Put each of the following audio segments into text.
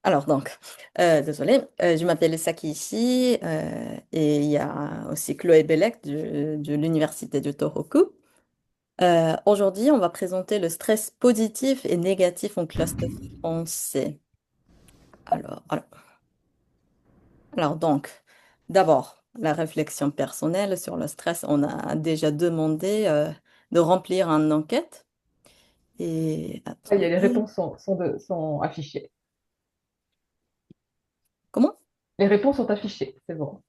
Alors donc, désolée, je m'appelle Saki ici et il y a aussi Chloé Bellec de l'Université de Tohoku. Aujourd'hui, on va présenter le stress positif et négatif en classe de français. Alors donc, d'abord, la réflexion personnelle sur le stress. On a déjà demandé de remplir une enquête et Ça y est, les attendez, réponses sont affichées. comment? Les réponses sont affichées, c'est bon.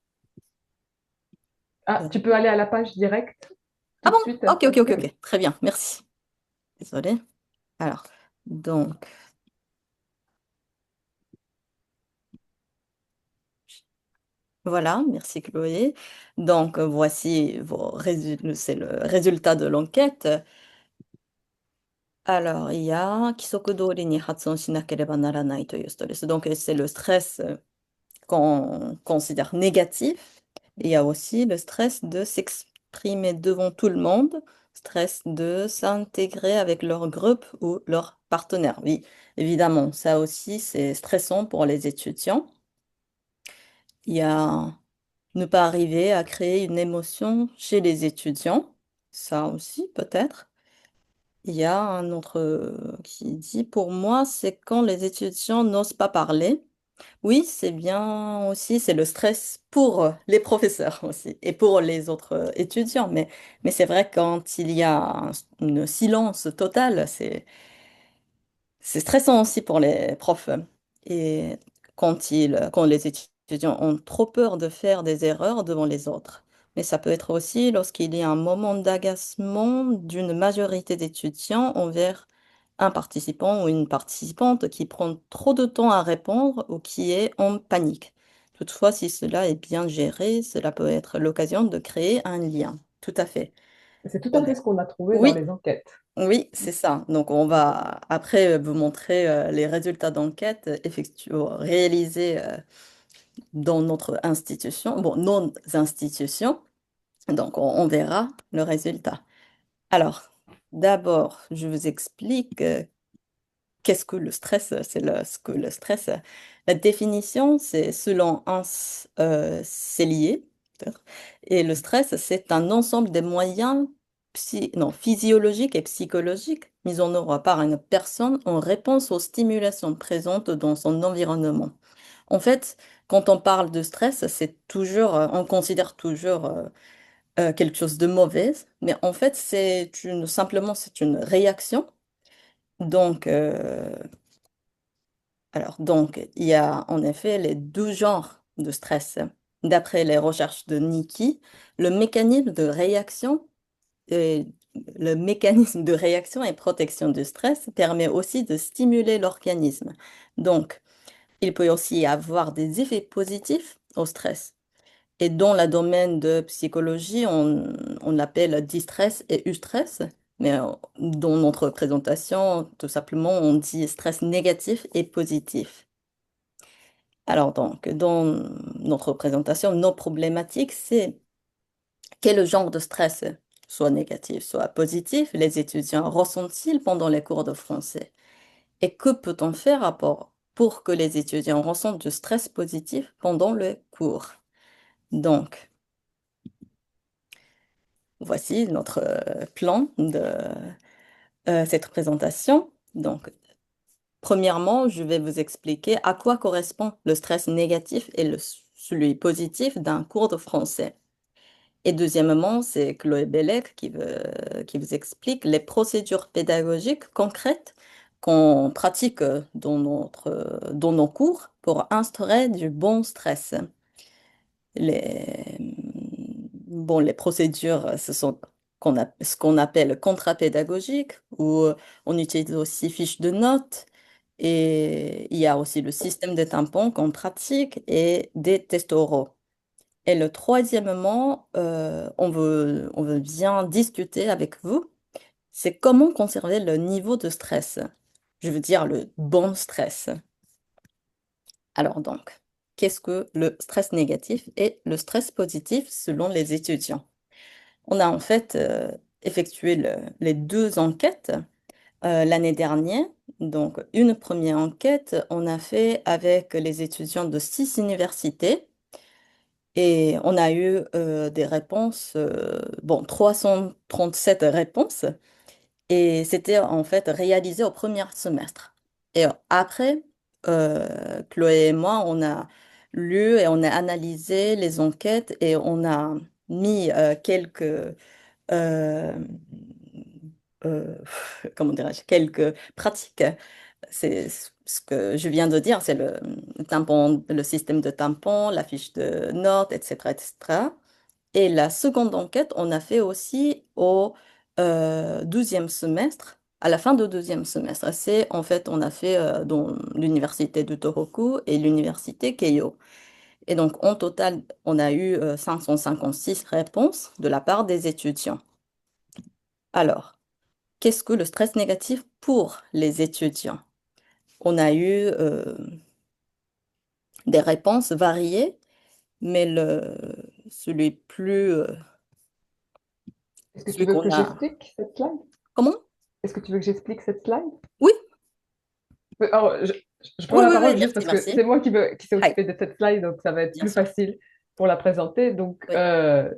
Ah, tu peux aller à la page directe Ah tout de bon? suite Ok, ok, parce ok, que ok. Très bien, merci. Désolée. Alors, donc. Voilà, merci Chloé. Donc, voici c'est le résultat de l'enquête. Alors, il y a Kisoku-dōri ni hatsun shinakereba naranai toいうstress. Donc, c'est le stress qu'on considère négatif. Il y a aussi le stress de s'exprimer devant tout le monde, stress de s'intégrer avec leur groupe ou leur partenaire. Oui, évidemment, ça aussi, c'est stressant pour les étudiants. Il y a ne pas arriver à créer une émotion chez les étudiants, ça aussi peut-être. Il y a un autre qui dit, pour moi, c'est quand les étudiants n'osent pas parler. Oui, c'est bien aussi, c'est le stress pour les professeurs aussi et pour les autres étudiants. Mais c'est vrai quand il y a un silence total, c'est stressant aussi pour les profs. Et quand les étudiants ont trop peur de faire des erreurs devant les autres. Mais ça peut être aussi lorsqu'il y a un moment d'agacement d'une majorité d'étudiants envers un participant ou une participante qui prend trop de temps à répondre ou qui est en panique. Toutefois, si cela est bien géré, cela peut être l'occasion de créer un lien. Tout à fait. c'est tout à fait ce qu'on a trouvé dans Oui, les enquêtes. oui, c'est ça. Donc, on va après vous montrer les résultats d'enquête réalisés dans notre institution, bon, nos institutions. Donc, on verra le résultat. Alors, d'abord, je vous explique qu'est-ce que le stress. Ce que le stress. La définition, c'est selon c'est lié. Peut-être. Et le stress, c'est un ensemble des moyens non, physiologiques et psychologiques mis en œuvre par une personne en réponse aux stimulations présentes dans son environnement. En fait, quand on parle de stress, c'est toujours, on considère toujours quelque chose de mauvais, mais en fait, simplement, c'est une réaction. Donc, donc, il y a en effet les deux genres de stress. D'après les recherches de Nikki, le mécanisme de réaction et le mécanisme de réaction et protection du stress permet aussi de stimuler l'organisme. Donc, il peut aussi y avoir des effets positifs au stress. Et dans le domaine de psychologie, on l'appelle distress et eustress. Mais dans notre présentation, tout simplement, on dit stress négatif et positif. Alors donc, dans notre présentation, nos problématiques, c'est quel genre de stress, soit négatif, soit positif, les étudiants ressentent-ils pendant les cours de français? Et que peut-on faire pour que les étudiants ressentent du stress positif pendant le cours? Donc, voici notre plan de cette présentation. Donc, premièrement, je vais vous expliquer à quoi correspond le stress négatif et celui positif d'un cours de français. Et deuxièmement, c'est Chloé Bellec qui vous explique les procédures pédagogiques concrètes qu'on pratique dans nos cours pour instaurer du bon stress. Les procédures, ce sont ce qu'on appelle contrat pédagogique, où on utilise aussi fiches de notes, et il y a aussi le système des tampons qu'on pratique et des tests oraux. Et le troisièmement, on veut bien discuter avec vous, c'est comment conserver le niveau de stress. Je veux dire le bon stress. Alors donc, qu'est-ce que le stress négatif et le stress positif selon les étudiants? On a en fait effectué les deux enquêtes l'année dernière. Donc, une première enquête, on a fait avec les étudiants de 6 universités et on a eu des réponses, bon, 337 réponses et c'était en fait réalisé au premier semestre. Et après, Chloé et moi, on a lu et on a analysé les enquêtes et on a mis euh, euh, comment dirais-je, quelques pratiques. C'est ce que je viens de dire, c'est le tampon, le système de tampon, la fiche de notes, etc., etc. Et la seconde enquête, on a fait aussi au 12e semestre, à la fin du 12e semestre. C'est en fait, on a fait dans l'université de Tohoku et l'université Keio. Et donc, en total, on a eu 556 réponses de la part des étudiants. Alors, qu'est-ce que le stress négatif pour les étudiants? On a eu des réponses variées, mais celui plus, Est-ce que tu celui veux qu'on que a. j'explique cette slide? Comment? Est-ce que tu veux que j'explique cette slide? Oui, Alors, je prends oui, la oui, oui, parole juste merci, parce que c'est merci. moi qui s'est Hi, occupé de cette slide, donc ça va être bien plus sûr. facile pour la présenter. Oui,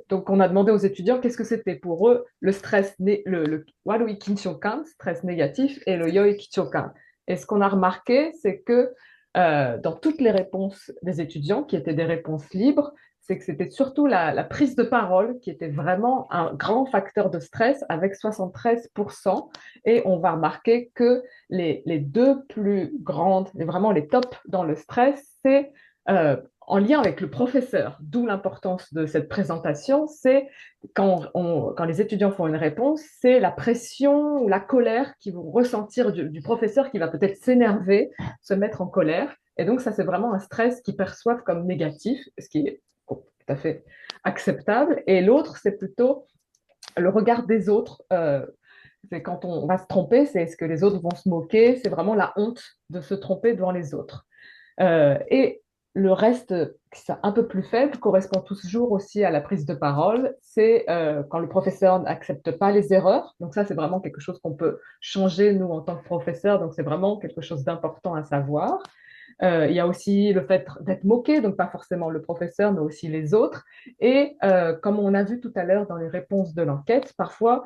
Donc on a demandé aux étudiants qu'est-ce que c'était pour eux le stress, le Warui Kinchokan, stress négatif, et le Yoi Kinchokan. Et ce qu'on a remarqué, c'est que dans toutes les réponses des étudiants, qui étaient des réponses libres, c'est que c'était surtout la prise de parole qui était vraiment un grand facteur de stress avec 73%. Et on va remarquer que les deux plus grandes, et vraiment les tops dans le stress, c'est en lien avec le professeur. D'où l'importance de cette présentation, c'est quand les étudiants font une réponse, c'est la pression ou la colère qu'ils vont ressentir du professeur qui va peut-être s'énerver, se mettre en colère. Et donc ça, c'est vraiment un stress qu'ils perçoivent comme négatif, ce qui est tout à fait acceptable. Et l'autre, c'est plutôt le regard des autres. C'est quand on va se tromper, c'est est-ce que les autres vont se moquer, c'est vraiment la honte de se tromper devant les autres. Et le reste, qui est un peu plus faible, correspond toujours aussi à la prise de parole, c'est quand le professeur n'accepte pas les erreurs. Donc ça, c'est vraiment quelque chose qu'on peut changer, nous, en tant que professeur. Donc c'est vraiment quelque chose d'important à savoir. Il y a aussi le fait d'être moqué, donc pas forcément le professeur, mais aussi les autres. Et comme on a vu tout à l'heure dans les réponses de l'enquête, parfois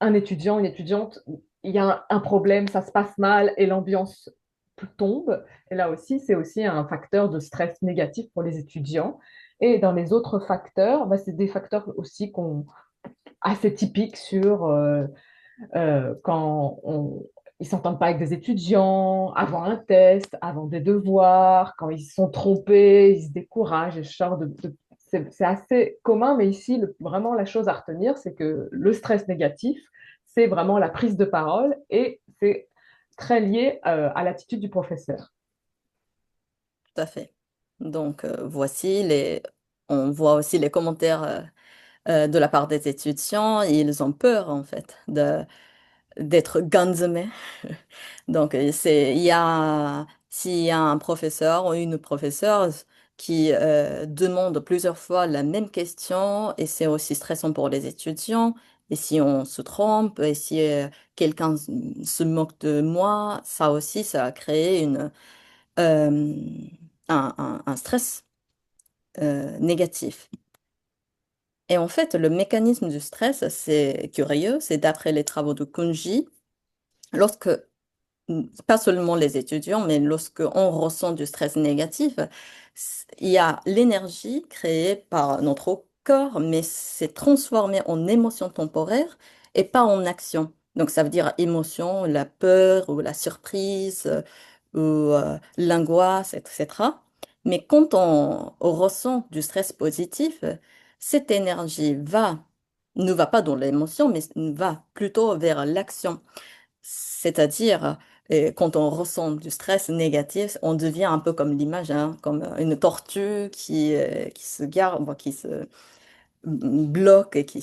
un étudiant, une étudiante, il y a un problème, ça se passe mal et l'ambiance tombe. Et là aussi, c'est aussi un facteur de stress négatif pour les étudiants. Et dans les autres facteurs, bah, c'est des facteurs aussi assez typiques sur quand ils s'entendent pas avec des étudiants, avant un test, avant des devoirs, quand ils se sont trompés, ils se découragent, et ce genre c'est assez commun, mais ici, vraiment, la chose à retenir, c'est que le stress négatif, c'est vraiment la prise de parole et c'est très lié à l'attitude du professeur. tout à fait. Donc, voici les. On voit aussi les commentaires de la part des étudiants. Ils ont peur, en fait, d'être ganzumé. Donc, s'il y a un professeur ou une professeure qui demande plusieurs fois la même question, et c'est aussi stressant pour les étudiants, et si on se trompe, et si quelqu'un se moque de moi, ça aussi, ça a créé euh, un stress négatif. Et en fait, le mécanisme du stress, c'est curieux, c'est d'après les travaux de Kunji, lorsque pas seulement les étudiants, mais lorsque on ressent du stress négatif, il y a l'énergie créée par notre corps, mais c'est transformé en émotion temporaire et pas en action. Donc ça veut dire émotion, la peur ou la surprise ou l'angoisse, etc. Mais quand on ressent du stress positif, cette énergie ne va pas dans l'émotion, mais va plutôt vers l'action. C'est-à-dire, quand on ressent du stress négatif, on devient un peu comme l'image, hein, comme une tortue qui se gare, bon, qui se bloque et qui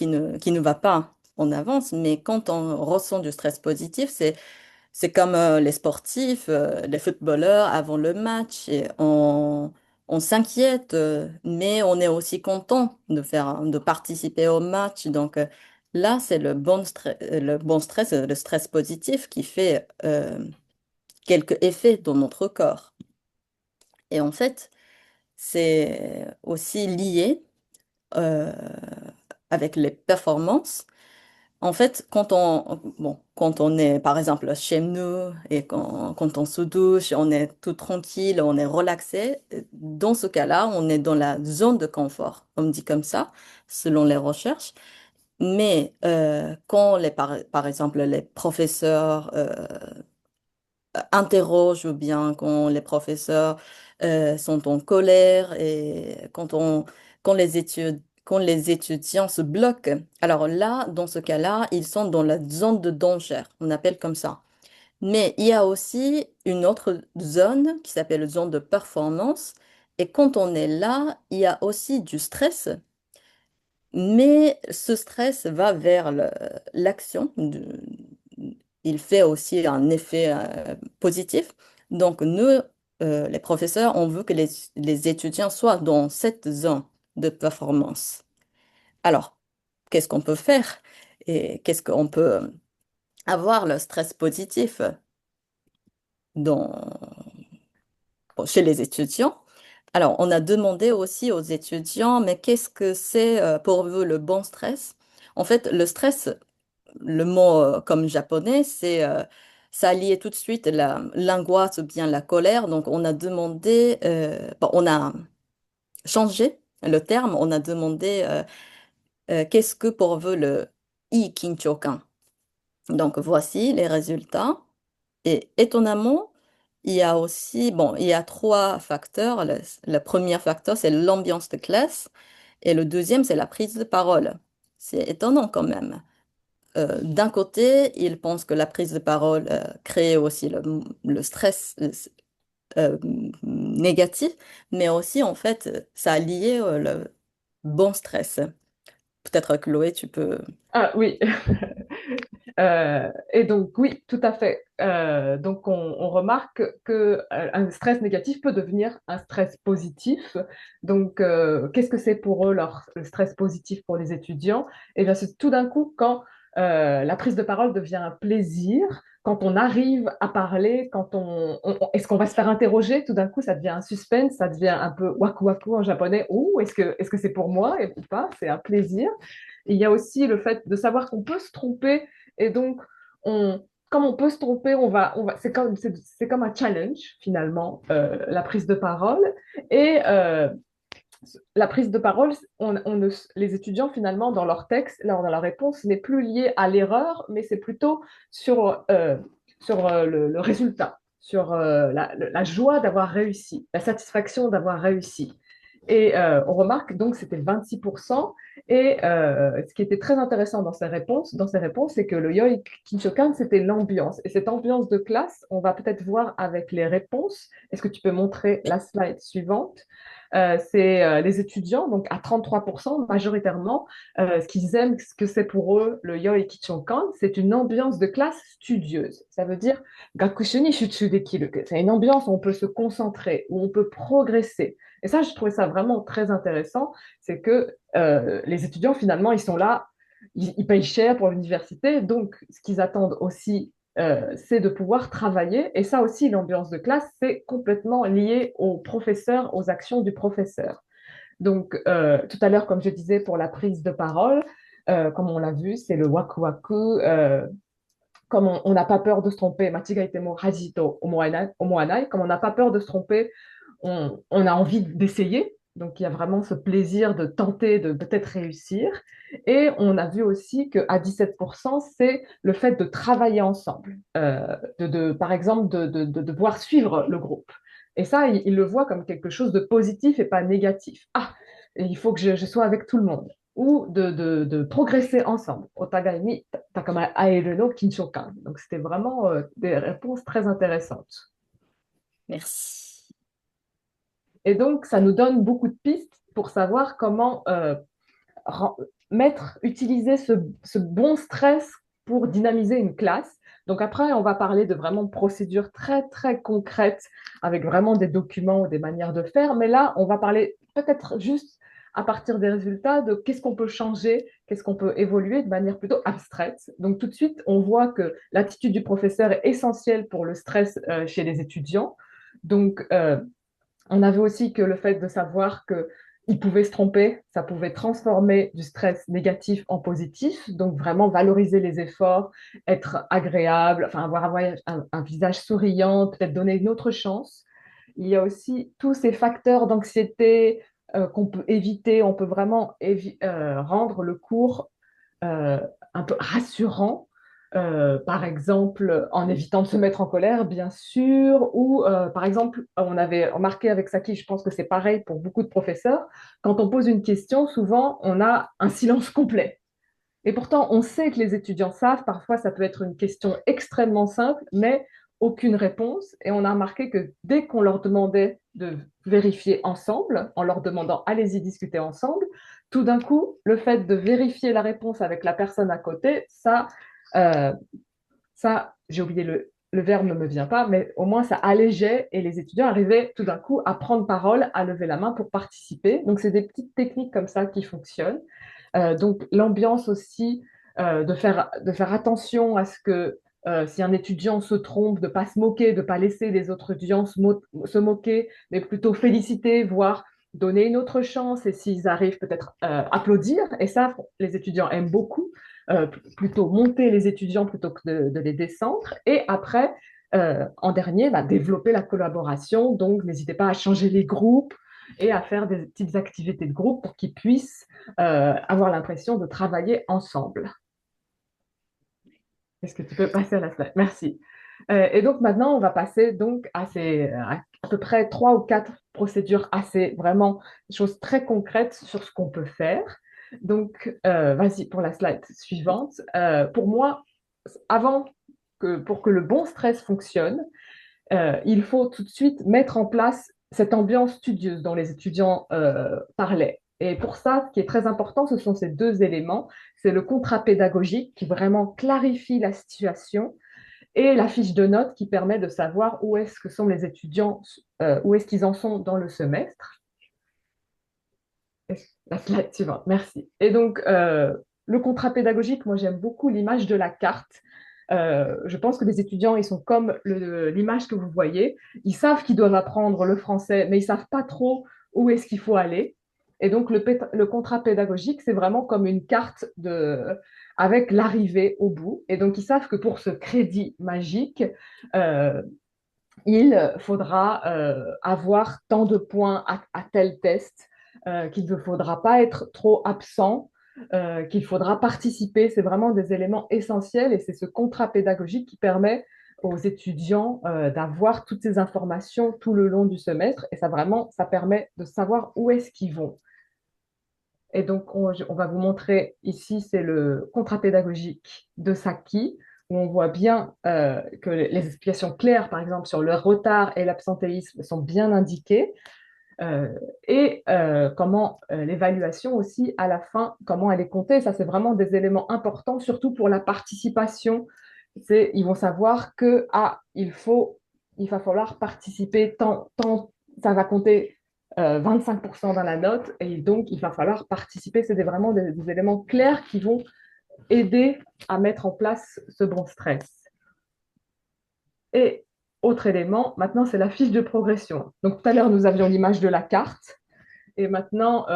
ne va pas en avance. Mais quand on ressent du stress positif, c'est comme les sportifs, les footballeurs avant le match. Et on s'inquiète, mais on est aussi content de participer au match. Donc, Là, c'est le bon stress, le stress positif qui fait quelques effets dans notre corps. Et en fait, c'est aussi lié euh, avec les performances. En fait, quand on est, par exemple, chez nous et quand on se douche, on est tout tranquille, on est relaxé, dans ce cas-là, on est dans la zone de confort, on dit comme ça, selon les recherches. Mais quand par exemple les professeurs interrogent ou bien quand les professeurs sont en colère et quand les étudiants se bloquent, alors là, dans ce cas-là, ils sont dans la zone de danger, on appelle comme ça. Mais il y a aussi une autre zone qui s'appelle zone de performance. Et quand on est là, il y a aussi du stress. Mais ce stress va vers l'action. Il fait aussi un effet positif. Donc, nous, les professeurs, on veut que les étudiants soient dans cette zone de performance. Alors, qu'est-ce qu'on peut faire et qu'est-ce qu'on peut avoir le stress positif dans, chez les étudiants? Alors, on a demandé aussi aux étudiants, mais qu'est-ce que c'est pour vous le bon stress? En fait, le stress, le mot comme japonais, ça lié tout de suite l'angoisse ou bien la colère. Donc, on a demandé, on a changé le terme, on a demandé qu'est-ce que pour vous le i-kinchokan. Donc, voici les résultats. Et étonnamment, il y a aussi, il y a trois facteurs. Le premier facteur, c'est l'ambiance de classe. Et le deuxième, c'est la prise de parole. C'est étonnant quand même. D'un côté, ils pensent que la prise de parole crée aussi le stress négatif, mais aussi, en fait, ça a lié le bon stress. Peut-être, Chloé, tu peux... Ah oui, et donc oui, tout à fait. Donc on remarque que un stress négatif peut devenir un stress positif. Donc qu'est-ce que c'est pour eux leur le stress positif pour les étudiants? Eh bien c'est tout d'un coup quand la prise de parole devient un plaisir, quand on arrive à parler, quand est-ce qu'on va se faire interroger? Tout d'un coup ça devient un suspense, ça devient un peu waku waku en japonais. Ou est-ce que c'est pour moi ou pas? C'est un plaisir. Il y a aussi le fait de savoir qu'on peut se tromper et donc comme on peut se tromper, c'est comme un challenge finalement, la prise de parole. Et la prise de parole, les étudiants finalement dans leur texte, dans leur réponse, n'est plus lié à l'erreur, mais c'est plutôt sur le résultat, sur la joie d'avoir réussi, la satisfaction d'avoir réussi. Et on remarque donc c'était 26%. Et ce qui était très intéressant dans ces réponses, c'est que le Yoi Kinshokan, c'était l'ambiance. Et cette ambiance de classe, on va peut-être voir avec les réponses. Est-ce que tu peux montrer la slide suivante? C'est les étudiants, donc à 33% majoritairement, ce qu'ils aiment, ce que c'est pour eux, le Yoi Kichokan, c'est une ambiance de classe studieuse. Ça veut dire Gakushuni Shutsu Dekiru. C'est une ambiance où on peut se concentrer, où on peut progresser. Et ça, je trouvais ça vraiment très intéressant. C'est que les étudiants, finalement, ils sont là, ils payent cher pour l'université, donc ce qu'ils attendent aussi c'est de pouvoir travailler. Et ça aussi, l'ambiance de classe, c'est complètement lié au professeur, aux actions du professeur. Donc, tout à l'heure, comme je disais, pour la prise de parole, comme on l'a vu, c'est le waku waku. Comme on n'a pas peur de se tromper, Machiga itemo hajito omoanai, comme on n'a pas peur de se tromper, on a envie d'essayer. Donc, il y a vraiment ce plaisir de tenter de peut-être réussir. Et on a vu aussi qu'à 17%, c'est le fait de travailler ensemble, par exemple, de devoir suivre le groupe. Et ça, il le voit comme quelque chose de positif et pas négatif. Ah, il faut que je sois avec tout le monde. Ou de progresser ensemble. Otagai ni takama aeru no kinshokan. Donc, c'était vraiment des réponses très intéressantes. Merci. Et donc, ça nous donne beaucoup de pistes pour savoir comment ren- utiliser ce bon stress pour dynamiser une classe. Donc après, on va parler de vraiment procédures très, très concrètes avec vraiment des documents ou des manières de faire. Mais là, on va parler peut-être juste à partir des résultats de qu'est-ce qu'on peut changer, qu'est-ce qu'on peut évoluer de manière plutôt abstraite. Donc tout de suite, on voit que l'attitude du professeur est essentielle pour le stress chez les étudiants. Donc on avait aussi que le fait de savoir qu'il pouvait se tromper, ça pouvait transformer du stress négatif en positif, donc vraiment valoriser les efforts, être agréable, enfin avoir un visage souriant, peut-être donner une autre chance. Il y a aussi tous ces facteurs d'anxiété qu'on peut éviter, on peut vraiment rendre le cours euh, un peu rassurant, par exemple en évitant de se mettre en colère, bien sûr, ou par exemple, on avait remarqué avec Saki, je pense que c'est pareil pour beaucoup de professeurs, quand on pose une question, souvent on a un silence complet. Et pourtant, on sait que les étudiants savent, parfois ça peut être une question extrêmement simple, mais aucune réponse. Et on a remarqué que dès qu'on leur demandait de vérifier ensemble, en leur demandant allez-y discuter ensemble, tout d'un coup, le fait de vérifier la réponse avec la personne à côté, euh, ça j'ai oublié le verbe ne me vient pas, mais au moins ça allégeait et les étudiants arrivaient tout d'un coup à prendre parole, à lever la main pour participer. Donc c'est des petites techniques comme ça qui fonctionnent. Donc l'ambiance aussi, de faire attention à ce que si un étudiant se trompe, de ne pas se moquer, de ne pas laisser les autres étudiants se moquer, mais plutôt féliciter, voire donner une autre chance et s'ils arrivent peut-être applaudir. Et ça, les étudiants aiment beaucoup, plutôt monter les étudiants plutôt que de les descendre. Et après, en dernier, bah, développer la collaboration. Donc n'hésitez pas à changer les groupes et à faire des petites activités de groupe pour qu'ils puissent avoir l'impression de travailler ensemble. Est-ce que tu peux passer à la slide? Merci. Et donc maintenant, on va passer donc à peu près trois ou quatre procédures assez vraiment des choses très concrètes sur ce qu'on peut faire. Donc, vas-y pour la slide suivante. Pour moi, pour que le bon stress fonctionne, il faut tout de suite mettre en place cette ambiance studieuse dont les étudiants parlaient. Et pour ça, ce qui est très important, ce sont ces deux éléments. C'est le contrat pédagogique qui vraiment clarifie la situation et la fiche de notes qui permet de savoir où est-ce que sont les étudiants, où est-ce qu'ils en sont dans le semestre. La slide suivante, merci. Et donc, le contrat pédagogique, moi j'aime beaucoup l'image de la carte. Je pense que les étudiants, ils sont comme l'image que vous voyez. Ils savent qu'ils doivent apprendre le français, mais ils ne savent pas trop où est-ce qu'il faut aller. Et donc, le contrat pédagogique, c'est vraiment comme une carte avec l'arrivée au bout. Et donc, ils savent que pour ce crédit magique, euh, il faudra avoir tant de points à tel test, qu'il ne faudra pas être trop absent, qu'il faudra participer. C'est vraiment des éléments essentiels et c'est ce contrat pédagogique qui permet aux étudiants d'avoir toutes ces informations tout le long du semestre et ça vraiment, ça permet de savoir où est-ce qu'ils vont. Et donc, on va vous montrer ici, c'est le contrat pédagogique de Saki, où on voit bien que les explications claires, par exemple, sur le retard et l'absentéisme sont bien indiquées, euh, et comment l'évaluation aussi, à la fin, comment elle est comptée. Ça, c'est vraiment des éléments importants, surtout pour la participation. Ils vont savoir que, il va falloir participer tant, ça va compter 25% dans la note, et donc il va falloir participer. C'est vraiment des éléments clairs qui vont aider à mettre en place ce bon stress. Et autre élément, maintenant, c'est la fiche de progression. Donc tout à l'heure, nous avions l'image de la carte. Et maintenant,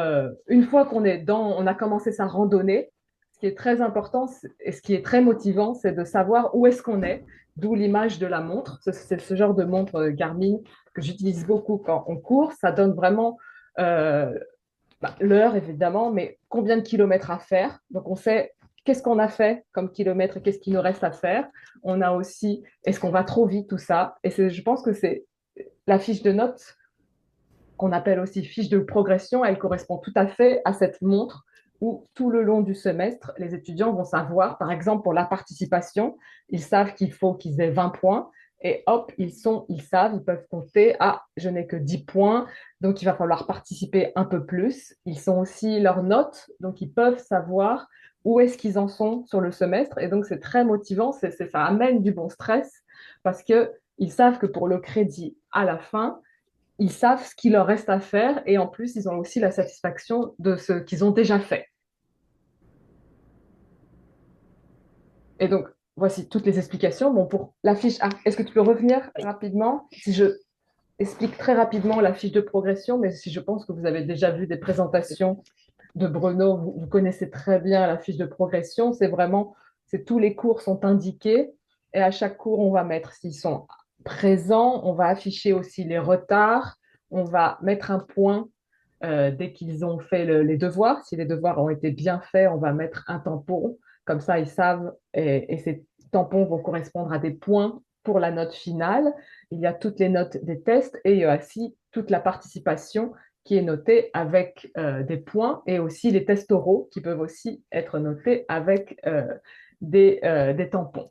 une fois on a commencé sa randonnée, ce qui est très important et ce qui est très motivant, c'est de savoir où est-ce qu'on est, d'où l'image de la montre. C'est ce genre de montre Garmin que j'utilise beaucoup quand on court. Ça donne vraiment euh, l'heure, évidemment, mais combien de kilomètres à faire. Donc, on sait qu'est-ce qu'on a fait comme kilomètres et qu'est-ce qu'il nous reste à faire. On a aussi, est-ce qu'on va trop vite, tout ça. Et je pense que c'est la fiche de notes qu'on appelle aussi fiche de progression, elle correspond tout à fait à cette montre où tout le long du semestre, les étudiants vont savoir, par exemple pour la participation, ils savent qu'il faut qu'ils aient 20 points et hop, ils savent, ils peuvent compter, ah, je n'ai que 10 points, donc il va falloir participer un peu plus. Ils ont aussi leurs notes, donc ils peuvent savoir où est-ce qu'ils en sont sur le semestre et donc c'est très motivant, ça amène du bon stress parce qu'ils savent que pour le crédit à la fin, ils savent ce qu'il leur reste à faire et en plus, ils ont aussi la satisfaction de ce qu'ils ont déjà fait. Et donc, voici toutes les explications. Bon, pour la fiche A, est-ce que tu peux revenir Oui. rapidement? Si je explique très rapidement la fiche de progression, mais si je pense que vous avez déjà vu des présentations de Bruno, vous connaissez très bien la fiche de progression. C'est vraiment, c'est tous les cours sont indiqués et à chaque cours, on va mettre s'ils sont présents, on va afficher aussi les retards, on va mettre un point dès qu'ils ont fait les devoirs. Si les devoirs ont été bien faits, on va mettre un tampon. Comme ça, ils savent et ces tampons vont correspondre à des points pour la note finale. Il y a toutes les notes des tests et il y a aussi toute la participation qui est notée avec des points et aussi les tests oraux qui peuvent aussi être notés avec des tampons.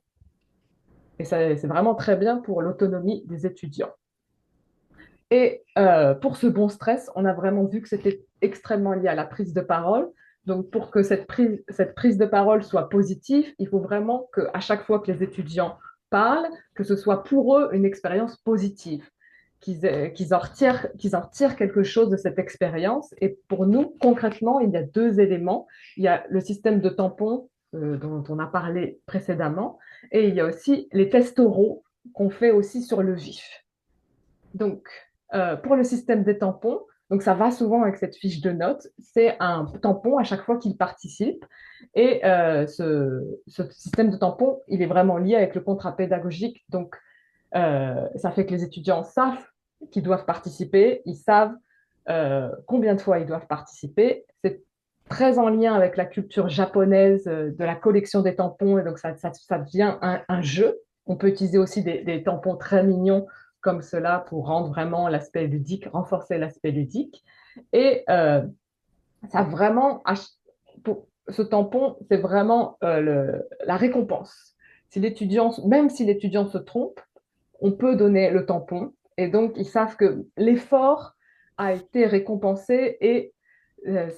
Et ça, c'est vraiment très bien pour l'autonomie des étudiants. Et pour ce bon stress, on a vraiment vu que c'était extrêmement lié à la prise de parole. Donc, pour que cette prise de parole soit positive, il faut vraiment qu'à chaque fois que les étudiants parlent, que ce soit pour eux une expérience positive, qu'ils en retirent quelque chose de cette expérience. Et pour nous, concrètement, il y a deux éléments. Il y a le système de tampons dont on a parlé précédemment, et il y a aussi les tests oraux qu'on fait aussi sur le vif. Donc, pour le système des tampons, donc ça va souvent avec cette fiche de notes, c'est un tampon à chaque fois qu'il participe. Et ce système de tampon, il est vraiment lié avec le contrat pédagogique. Donc, ça fait que les étudiants savent qu'ils doivent participer, ils savent combien de fois ils doivent participer. C'est très en lien avec la culture japonaise de la collection des tampons, et donc ça devient un jeu. On peut utiliser aussi des tampons très mignons comme cela pour rendre vraiment l'aspect ludique, renforcer l'aspect ludique. Et ça vraiment, pour ce tampon, c'est vraiment la récompense. Si l'étudiant, même si l'étudiant se trompe, on peut donner le tampon. Et donc, ils savent que l'effort a été récompensé et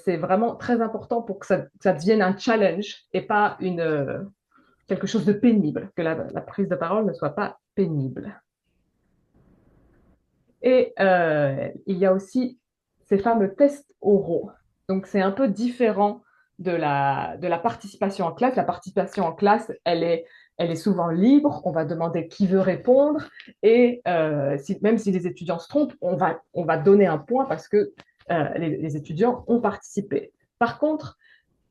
c'est vraiment très important pour que ça devienne un challenge et pas quelque chose de pénible, que la prise de parole ne soit pas pénible. Et il y a aussi ces fameux tests oraux. Donc, c'est un peu différent de la participation en classe. La participation en classe, elle est souvent libre. On va demander qui veut répondre. Et même si les étudiants se trompent, on va donner un point parce que les étudiants ont participé. Par contre,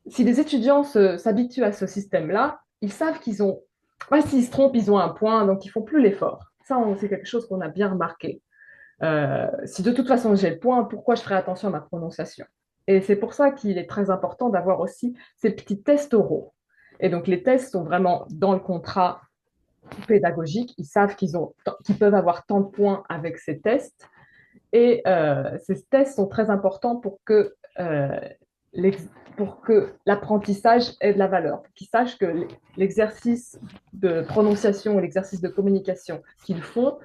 si les étudiants s'habituent à ce système-là, ils savent qu'ils ont, ouais, s'ils se trompent, ils ont un point, donc ils font plus l'effort. Ça, c'est quelque chose qu'on a bien remarqué. Si de toute façon j'ai le point, pourquoi je ferai attention à ma prononciation? Et c'est pour ça qu'il est très important d'avoir aussi ces petits tests oraux. Et donc les tests sont vraiment dans le contrat pédagogique. Ils savent qu'ils peuvent avoir tant de points avec ces tests. Et ces tests sont très importants pour que l'apprentissage ait de la valeur, pour qu'ils sachent que l'exercice de prononciation ou l'exercice de communication qu'ils font,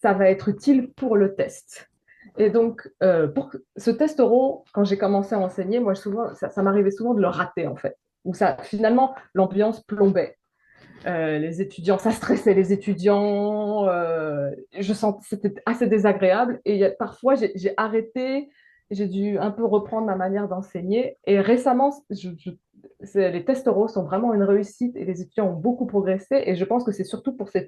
ça va être utile pour le test. Et donc, pour ce test oral, quand j'ai commencé à enseigner, moi, souvent, ça m'arrivait souvent de le rater, en fait, où finalement, l'ambiance plombait. Les étudiants, ça stressait les étudiants. Je sens c'était assez désagréable. Et parfois, j'ai arrêté, j'ai dû un peu reprendre ma manière d'enseigner. Et récemment, les tests oraux sont vraiment une réussite et les étudiants ont beaucoup progressé. Et je pense que c'est surtout pour ces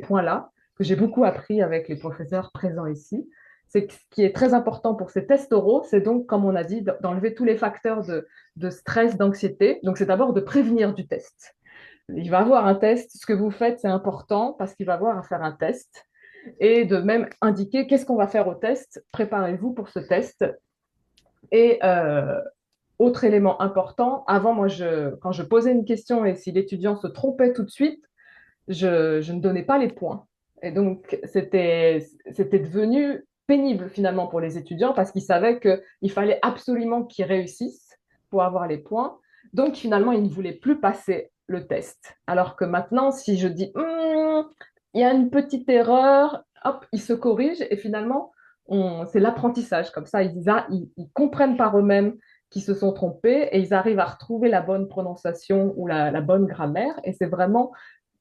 points-là, que j'ai beaucoup appris avec les professeurs présents ici. C'est ce qui est très important pour ces tests oraux, c'est donc, comme on a dit, d'enlever tous les facteurs de stress, d'anxiété. Donc, c'est d'abord de prévenir du test. Il va avoir un test. Ce que vous faites, c'est important parce qu'il va avoir à faire un test et de même indiquer qu'est-ce qu'on va faire au test. Préparez-vous pour ce test. Et autre élément important, avant, moi, quand je posais une question et si l'étudiant se trompait tout de suite, je ne donnais pas les points. Et donc, c'était devenu pénible finalement pour les étudiants parce qu'ils savaient qu'il fallait absolument qu'ils réussissent pour avoir les points. Donc, finalement, ils ne voulaient plus passer le test. Alors que maintenant, si je dis, il y a une petite erreur, hop, ils se corrigent et finalement, c'est l'apprentissage. Comme ça, ils comprennent par eux-mêmes qu'ils se sont trompés et ils arrivent à retrouver la bonne prononciation ou la bonne grammaire. Et c'est vraiment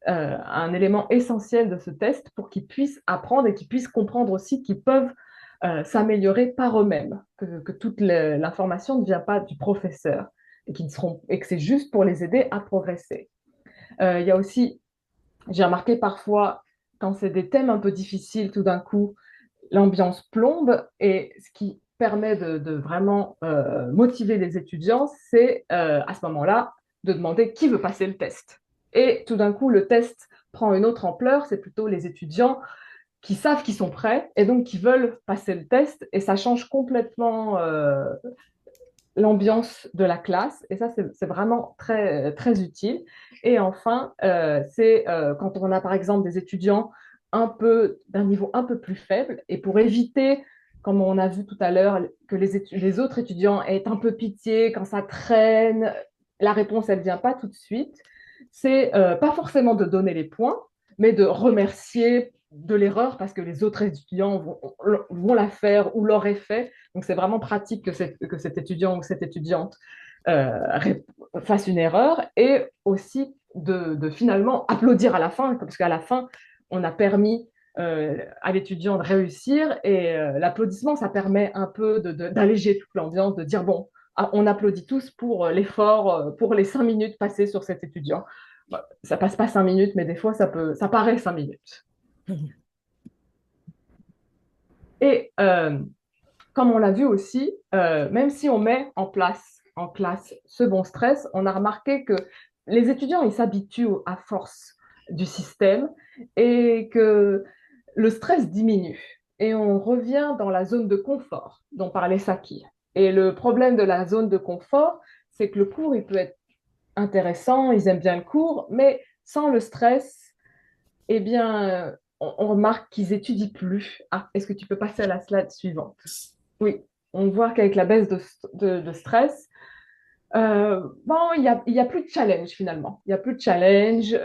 un élément essentiel de ce test pour qu'ils puissent apprendre et qu'ils puissent comprendre aussi qu'ils peuvent s'améliorer par eux-mêmes, que toute l'information ne vient pas du professeur et que c'est juste pour les aider à progresser. Il y a aussi, j'ai remarqué parfois, quand c'est des thèmes un peu difficiles, tout d'un coup, l'ambiance plombe et ce qui permet de vraiment motiver les étudiants, c'est à ce moment-là de demander qui veut passer le test. Et tout d'un coup, le test prend une autre ampleur, c'est plutôt les étudiants qui savent qu'ils sont prêts et donc qui veulent passer le test et ça change complètement l'ambiance de la classe et ça c'est vraiment très très utile. Et enfin c'est quand on a par exemple des étudiants un peu d'un niveau un peu plus faible et pour éviter comme on a vu tout à l'heure que les autres étudiants aient un peu pitié quand ça traîne, la réponse elle vient pas tout de suite, c'est pas forcément de donner les points mais de remercier de l'erreur parce que les autres étudiants vont la faire ou l'auraient fait, donc, c'est vraiment pratique que cet étudiant ou cette étudiante fasse une erreur et aussi de finalement applaudir à la fin, parce qu'à la fin, on a permis à l'étudiant de réussir et l'applaudissement, ça permet un peu d'alléger toute l'ambiance, de dire, bon, on applaudit tous pour l'effort, pour les 5 minutes passées sur cet étudiant. Ça passe pas 5 minutes, mais des fois, ça paraît 5 minutes. Et comme on l'a vu aussi, même si on met en classe ce bon stress, on a remarqué que les étudiants, ils s'habituent à force du système et que le stress diminue. Et on revient dans la zone de confort dont parlait Saki. Et le problème de la zone de confort, c'est que le cours, il peut être intéressant, ils aiment bien le cours, mais sans le stress, eh bien, on remarque qu'ils étudient plus. Ah, est-ce que tu peux passer à la slide suivante? Oui, on voit qu'avec la baisse de stress, bon, il y a plus de challenge finalement. Il y a plus de challenge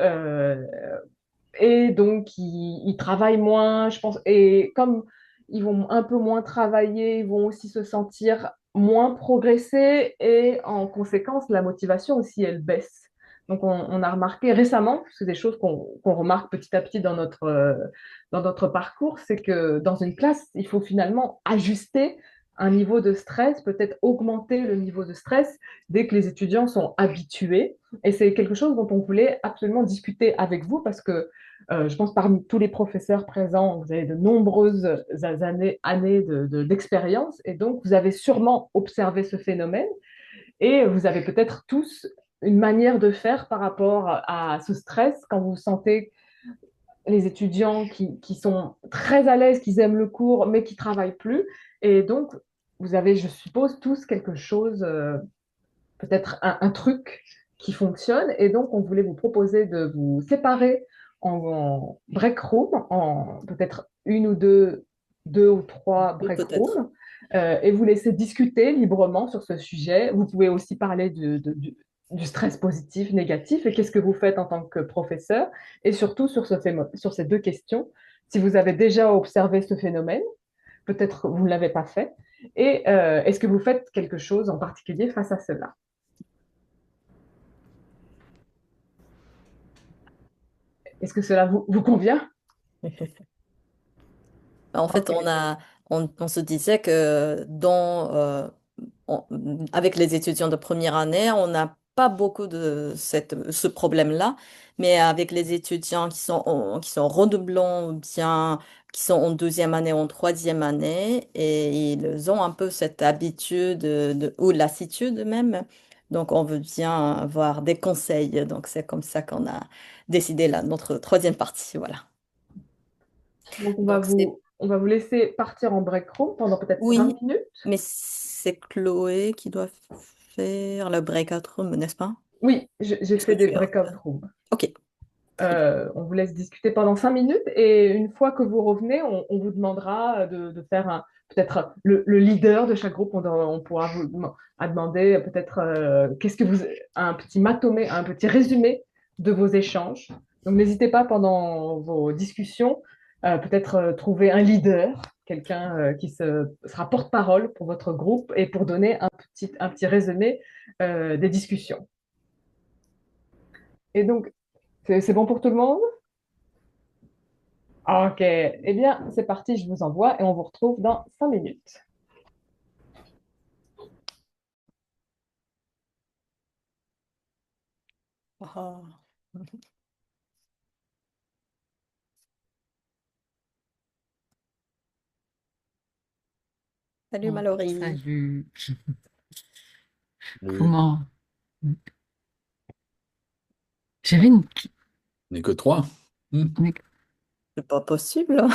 et donc ils travaillent moins, je pense. Et comme ils vont un peu moins travailler, ils vont aussi se sentir moins progresser et en conséquence, la motivation aussi, elle baisse. Donc on a remarqué récemment, c'est des choses qu'on remarque petit à petit dans notre parcours, c'est que dans une classe, il faut finalement ajuster un niveau de stress, peut-être augmenter le niveau de stress dès que les étudiants sont habitués. Et c'est quelque chose dont on voulait absolument discuter avec vous parce que je pense parmi tous les professeurs présents, vous avez de nombreuses années d'expérience et donc vous avez sûrement observé ce phénomène et vous avez peut-être tous une manière de faire par rapport à ce stress quand vous sentez les étudiants qui sont très à l'aise, qui aiment le cours, mais qui ne travaillent plus. Et donc, vous avez, je suppose, tous quelque chose, peut-être un truc qui fonctionne. Et donc, on voulait vous proposer de vous séparer en break room, en peut-être une ou deux ou trois Oui, break peut-être. rooms, et vous laisser discuter librement sur ce sujet. Vous pouvez aussi parler du stress positif, négatif, et qu'est-ce que vous faites en tant que professeur, et surtout sur ces deux questions. Si vous avez déjà observé ce phénomène, peut-être vous ne l'avez pas fait, et est-ce que vous faites quelque chose en particulier face à cela? Est-ce que cela vous convient? En fait, Ok. on se disait que on- avec les étudiants de première année, on n'a pas beaucoup de ce problème-là, mais avec les étudiants qui sont redoublants ou bien qui sont en deuxième année ou en troisième année, et ils ont un peu cette habitude ou lassitude même. Donc, on veut bien avoir des conseils. Donc, c'est comme ça qu'on a décidé là, notre troisième partie. Voilà. Donc, Donc, c'est on va vous laisser partir en break room pendant peut-être oui, 20 minutes. mais c'est Chloé qui doit faire le breakout room, n'est-ce pas? Oui, j'ai Est-ce que fait des tu as... breakout rooms. Ok, très bien. On vous laisse discuter pendant 5 minutes et une fois que vous revenez, on vous demandera de faire peut-être le leader de chaque groupe. On pourra à demander peut-être qu'est-ce que vous, un petit matomé, un petit résumé de vos échanges. Donc n'hésitez pas pendant vos discussions, peut-être trouver un leader, quelqu'un sera porte-parole pour votre groupe et pour donner un petit résumé des discussions. Et donc, c'est bon pour tout le monde? Ok, eh bien, c'est parti, je vous envoie et on vous retrouve dans 5 minutes. Ah. Salut Bon, Mallory. salut. Le- Comment? J'avais une... On n'est que trois. Hmm. C'est pas possible.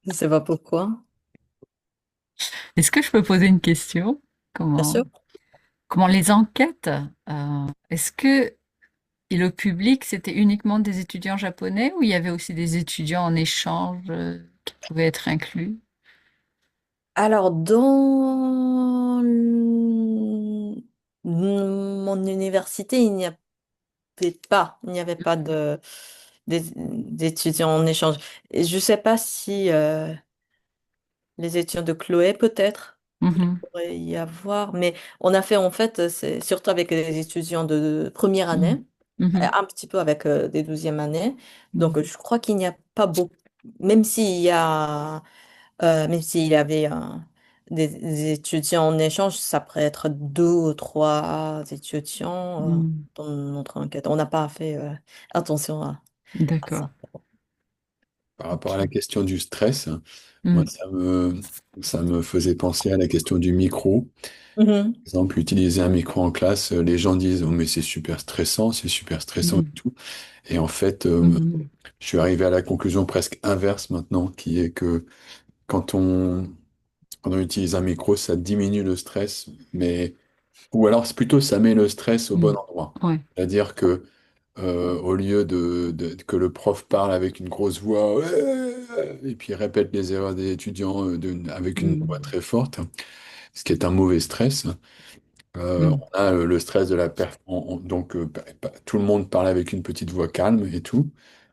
Je sais pas pourquoi. Est-ce que je peux poser une question? Bien Comment, sûr. comment les enquêtes, est-ce que le public, c'était uniquement des étudiants japonais ou il y avait aussi des étudiants en échange qui pouvaient être inclus? Alors, dans mon université, il n'y avait pas d'étudiants en échange. Et je ne sais pas si les étudiants de Chloé, peut-être, il Mhm, pourrait y avoir, mais on a fait en fait, c'est surtout avec les étudiants de première année, mhm, mhm, un petit peu avec des douzième années. mhm, Donc, je crois qu'il n'y a pas beaucoup, même s'il y a même s'il y avait des étudiants en échange, ça pourrait être deux ou trois étudiants mhm. dans notre enquête. On n'a pas fait attention à D'accord. ça. Par rapport à la Ok. question du stress, moi, Mhm, ça me faisait penser à la question du micro. Mhm, Par exemple, utiliser un micro en classe, les gens disent, oh, mais c'est super stressant et mhm, tout. Et en fait, mhm, je suis arrivé à la conclusion presque inverse maintenant, qui est que quand quand on utilise un micro, ça diminue le stress, mais, ou alors c'est plutôt ça met le stress au bon mhm. endroit. Ouais. C'est-à-dire que au lieu que le prof parle avec une grosse voix ouais, et puis répète les erreurs des étudiants avec une voix Mhm, très forte, ce qui est un mauvais stress. mhm, On a le stress de la performance. Donc, tout le monde parle avec une petite voix calme et tout.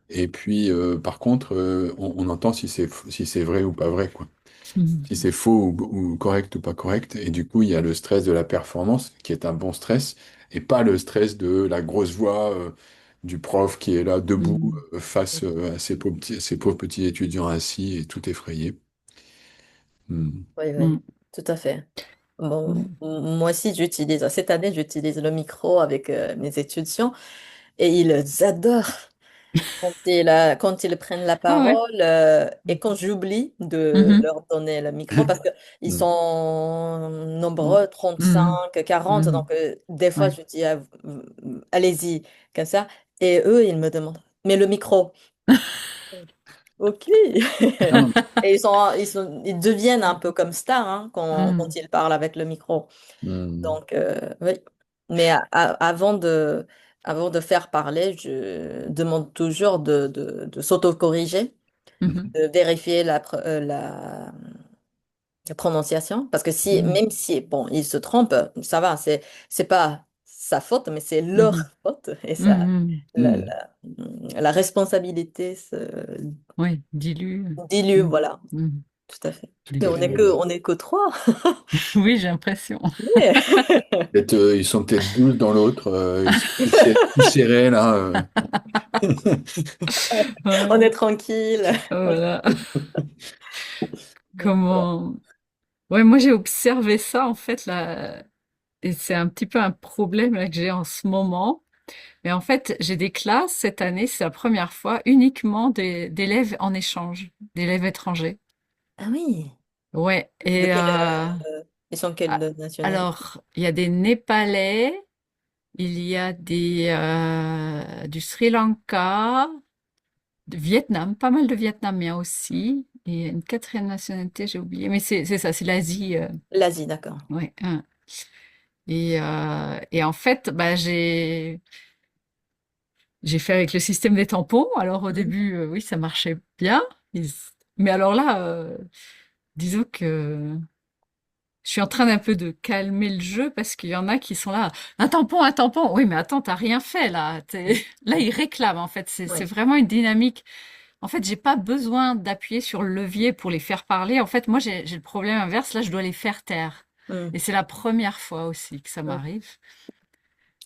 Et puis, par contre, on entend si c'est vrai ou pas vrai, quoi. mhm, Si c'est faux ou correct ou pas correct. Et du coup, il y a le stress de la performance, qui est un bon stress, et pas le stress de la grosse voix du prof qui est là debout mhm, face à ces pauvres petits étudiants assis et tout effrayés. Hmm. oui, oui, mhm, tout à fait. Bon, mhm. moi aussi, cette année, j'utilise le micro avec mes étudiants et ils adorent. Quand ils prennent la Ah ouais. parole et quand j'oublie de Mhm, leur donner le micro parce qu'ils Hmm. sont mhm, nombreux, mhm, 35, 40, mhm. donc des fois Ouais. je dis allez-y, comme ça, et eux ils me demandent mais le micro, ok. Ah, Et ils deviennent un peu comme stars hein, quand Mhm, ils parlent avec le micro. hmm. Donc, oui. Mais avant de faire parler, je demande toujours de s'auto-corriger, Mhm. de vérifier la prononciation. Parce que mhm, même si, bon, ils se trompent, ça va, c'est pas sa faute, mais c'est leur mhm, faute. Et ça, mhm. la, Hmm. la, la responsabilité se Oui, dilue. dilue, Mhm, voilà, mhm. tout à fait. Les Et flux. on est que trois. Oui, j'ai l'impression. Mais Ils sont peut-être 12 dans l'autre, ils sont tout serrés là. on est Ouais, tranquille. voilà. Donc, voilà. Comment... Ouais, moi j'ai observé ça en fait là, et c'est un petit peu un problème là que j'ai en ce moment. Mais en fait, j'ai des classes cette année, c'est la première fois, uniquement d'élèves en échange, d'élèves étrangers. Ah oui. Ouais, De et quelle, ils sont quelle a- nationalité? alors il y a des Népalais, il y a du Sri Lanka, du Vietnam, pas mal de Vietnamiens aussi, et une quatrième nationalité, j'ai oublié, mais c'est ça, c'est l'Asie. L'Asie, d'accord. Ouais, hein. Et en fait, bah, j'ai fait avec le système des tampons. Alors au Mhm. début, oui, ça marchait bien. Ils- Mais alors là, disons que je suis en train d'un peu de calmer le jeu parce qu'il y en a qui sont là. Un tampon, un tampon. Oui, mais attends, t'as rien fait là. Là, ils réclament en fait. C'est Oui. vraiment une dynamique. En fait, j'ai pas besoin d'appuyer sur le levier pour les faire parler. En fait, moi, j'ai le problème inverse. Là, je dois les faire taire. Mm. Et c'est la première fois aussi que ça Mm. m'arrive.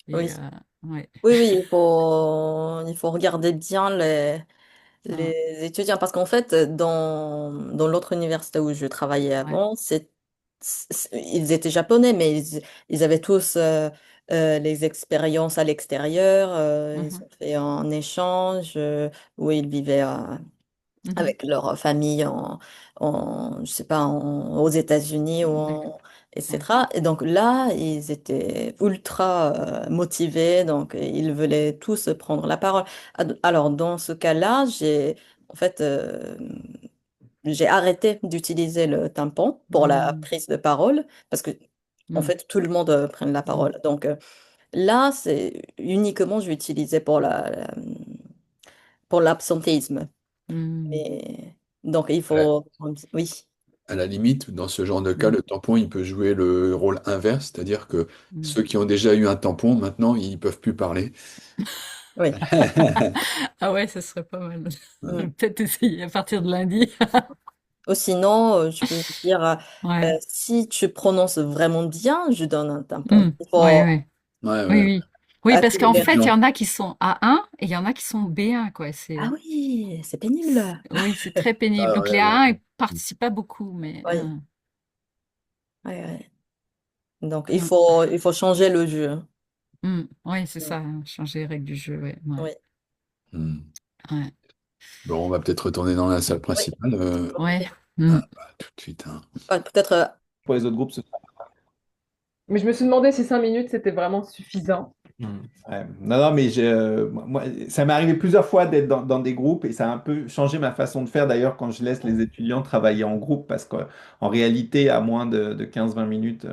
Et Oui. ouais. Oui, oui, il faut regarder bien Ah, les étudiants parce qu'en fait, dans l'autre université où je travaillais ouais. avant, ils étaient japonais, mais ils avaient tous les expériences à l'extérieur. Ils Mhm, ont fait un échange où ils vivaient mhm, avec leur famille je sais pas, aux États-Unis d'accord. Ouais. etc. Et donc là, ils étaient ultra motivés, donc ils voulaient tous prendre la parole. Alors dans ce cas-là, en fait, j'ai arrêté d'utiliser le tampon pour la Mm, prise de parole parce que en mm, fait, tout le monde prend la mm, parole. Donc là, c'est uniquement je l'utilisais pour pour l'absentéisme. mm, Mais donc il À la, faut, oui, à la limite, dans ce genre de cas, mm, le tampon, il peut jouer le rôle inverse, c'est-à-dire que mm. ceux qui ont déjà eu un tampon, maintenant, ils peuvent plus parler. oui. Ah ouais, ça serait pas mal. Mm. Peut-être essayer à partir de lundi. Ou sinon, je peux vous dire, Ouais. si tu prononces vraiment bien, je donne un tampon. Mm, Il ouais, faut ouais. Ouais, Oui, ouais. oui. Oui, à parce tous qu'en les... fait, il y Non. en a qui sont A1 et il y en a qui sont B1, quoi. Ah oui, c'est pénible. Oui, c'est très pénible. Ah Donc ouais, les ouais. A1, ils participent pas beaucoup, mais Oui, oui, oui. Donc mm, il faut changer le jeu. oui, c'est Mm. ça, hein, changer les règles du jeu, ouais, ouais, Oui, Hmm. ouais, Bon, on va peut-être retourner dans la salle oui. principale. ouais. Ah, Mm. bah, tout de suite, hein. Peut-être, Pour les autres groupes, Mais je me suis demandé si 5 minutes, c'était vraiment suffisant. ouais. Non, non, mais moi, ça m'est arrivé plusieurs fois d'être dans des groupes et ça a un peu changé ma façon de faire d'ailleurs quand je laisse les étudiants travailler en groupe parce qu'en réalité, à moins de 15-20 minutes,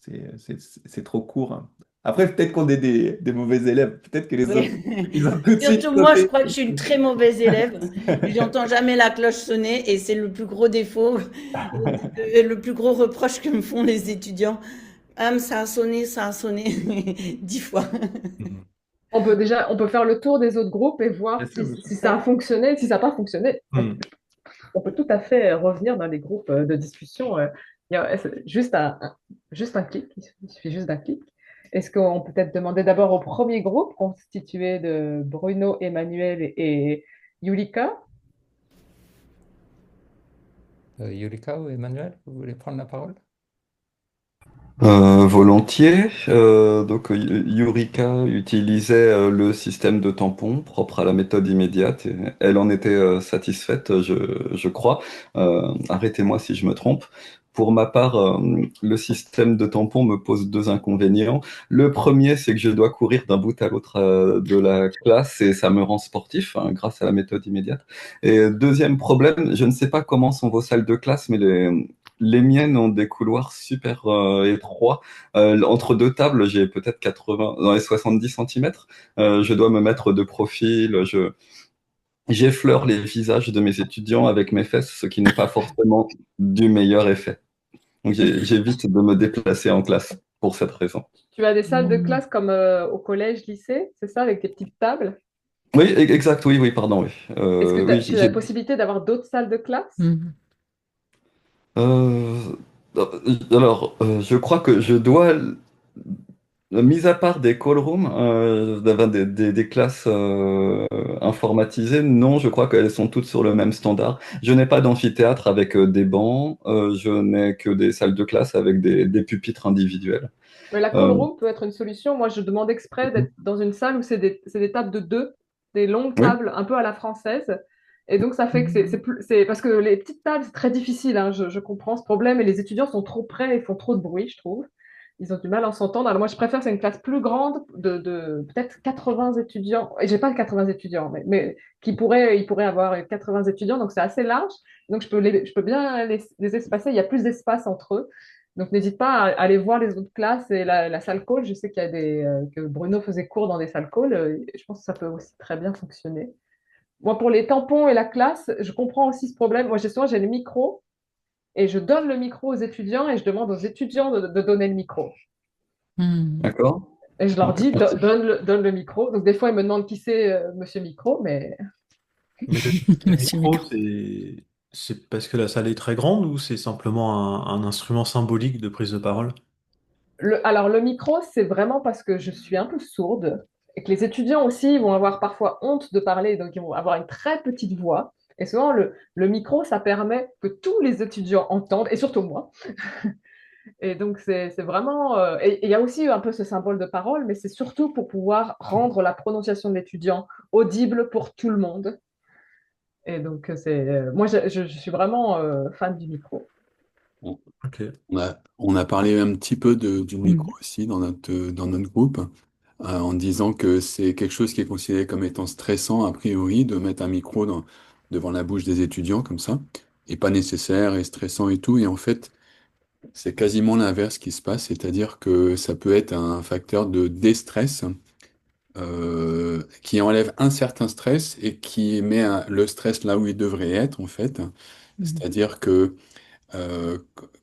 c'est c'est trop court, hein. Après, peut-être qu'on est des mauvais élèves. Peut-être que les autres, Oui. ils ont tout de suite Surtout moi, je sauté. crois que je suis une très mauvaise élève. J'entends jamais la cloche sonner et c'est le plus gros défaut, le plus gros reproche que me font les étudiants. Ah, mais ça a sonné 10 fois. On peut faire le tour des autres groupes et voir Bien sûr, bien sûr. si ça a fonctionné. Si ça n'a pas fonctionné, Hmm. on peut tout à fait revenir dans les groupes de discussion. C'est juste un clic, il suffit juste d'un clic. Est-ce qu'on peut peut-être demander d'abord au premier groupe constitué de Bruno, Emmanuel et Yulika? Yurika ou Emmanuel, vous voulez prendre la parole? Volontiers. Yurika utilisait le système de tampon propre à la méthode immédiate. Et elle en était satisfaite, je crois. Arrêtez-moi si je me trompe. Pour ma part, le système de tampon me pose deux inconvénients. Le premier, c'est que je dois courir d'un bout à l'autre de la classe et ça me rend sportif, hein, grâce à la méthode immédiate. Et deuxième problème, je ne sais pas comment sont vos salles de classe, mais les miennes ont des couloirs super étroits. Entre deux tables, j'ai peut-être 80, dans les 70 centimètres. Je dois me mettre de profil. J'effleure les visages de mes étudiants avec mes fesses, ce qui n'est pas forcément du meilleur effet. Donc j'évite de me déplacer en classe pour cette raison. Tu as des salles de Mm. classe comme au collège, lycée, c'est ça, avec des petites tables? Oui, exact, oui, oui, pardon, oui. Est-ce que Oui, tu as la possibilité d'avoir d'autres salles de classe? Mm. euh, alors, je crois que je dois, mis à part des call rooms, d'avoir des classes informatisées, non, je crois qu'elles sont toutes sur le même standard. Je n'ai pas d'amphithéâtre avec des bancs, je n'ai que des salles de classe avec des pupitres individuels. Mais la call Euh, room peut être une solution. Moi, je demande exprès d'être dans une salle où c'est des tables de deux, des longues oui, tables un peu à la française. Et donc, ça fait que Mm. parce que les petites tables, c'est très difficile, hein, je comprends ce problème. Et les étudiants sont trop près et font trop de bruit, je trouve. Ils ont du mal à s'entendre. Alors, moi, je préfère, c'est une classe plus grande de peut-être 80 étudiants. Et j'ai pas 80 étudiants, mais ils pourraient avoir 80 étudiants. Donc, c'est assez large. Donc, je peux bien les espacer. Il y a plus d'espace entre eux. Donc, n'hésite pas à aller voir les autres classes et la salle call. Je sais qu'il y a que Bruno faisait cours dans des salles call. Je pense que ça peut aussi très bien fonctionner. Moi, pour les tampons et la classe, je comprends aussi ce problème. Moi, j'ai le micro et je donne le micro aux étudiants et je demande aux étudiants de donner le micro. Mm. d'accord. Et je leur dis, donne le micro. Donc, des fois, ils me demandent qui c'est Monsieur Micro, mais Mais le Monsieur micro, Micro. c'est parce que la salle est très grande ou c'est simplement un instrument symbolique de prise de parole? alors, le micro, c'est vraiment parce que je suis un peu sourde et que les étudiants aussi vont avoir parfois honte de parler, donc ils vont avoir une très petite voix. Et souvent, le micro, ça permet que tous les étudiants entendent, et surtout moi. Et donc, c'est vraiment. Et il y a aussi un peu ce symbole de parole, mais c'est surtout pour pouvoir rendre la prononciation de l'étudiant audible pour tout le monde. Et donc, moi, je suis vraiment fan du micro. On, Ok. on a parlé un petit peu du Mm. micro aussi dans notre groupe, en disant que c'est quelque chose qui est considéré comme étant stressant, a priori, de mettre un micro devant la bouche des étudiants comme ça, et pas nécessaire et stressant et tout. Et en fait, c'est quasiment l'inverse qui se passe, c'est-à-dire que ça peut être un facteur de déstress qui enlève un certain stress et qui met le stress là où il devrait être, en fait. Mm. C'est-à-dire que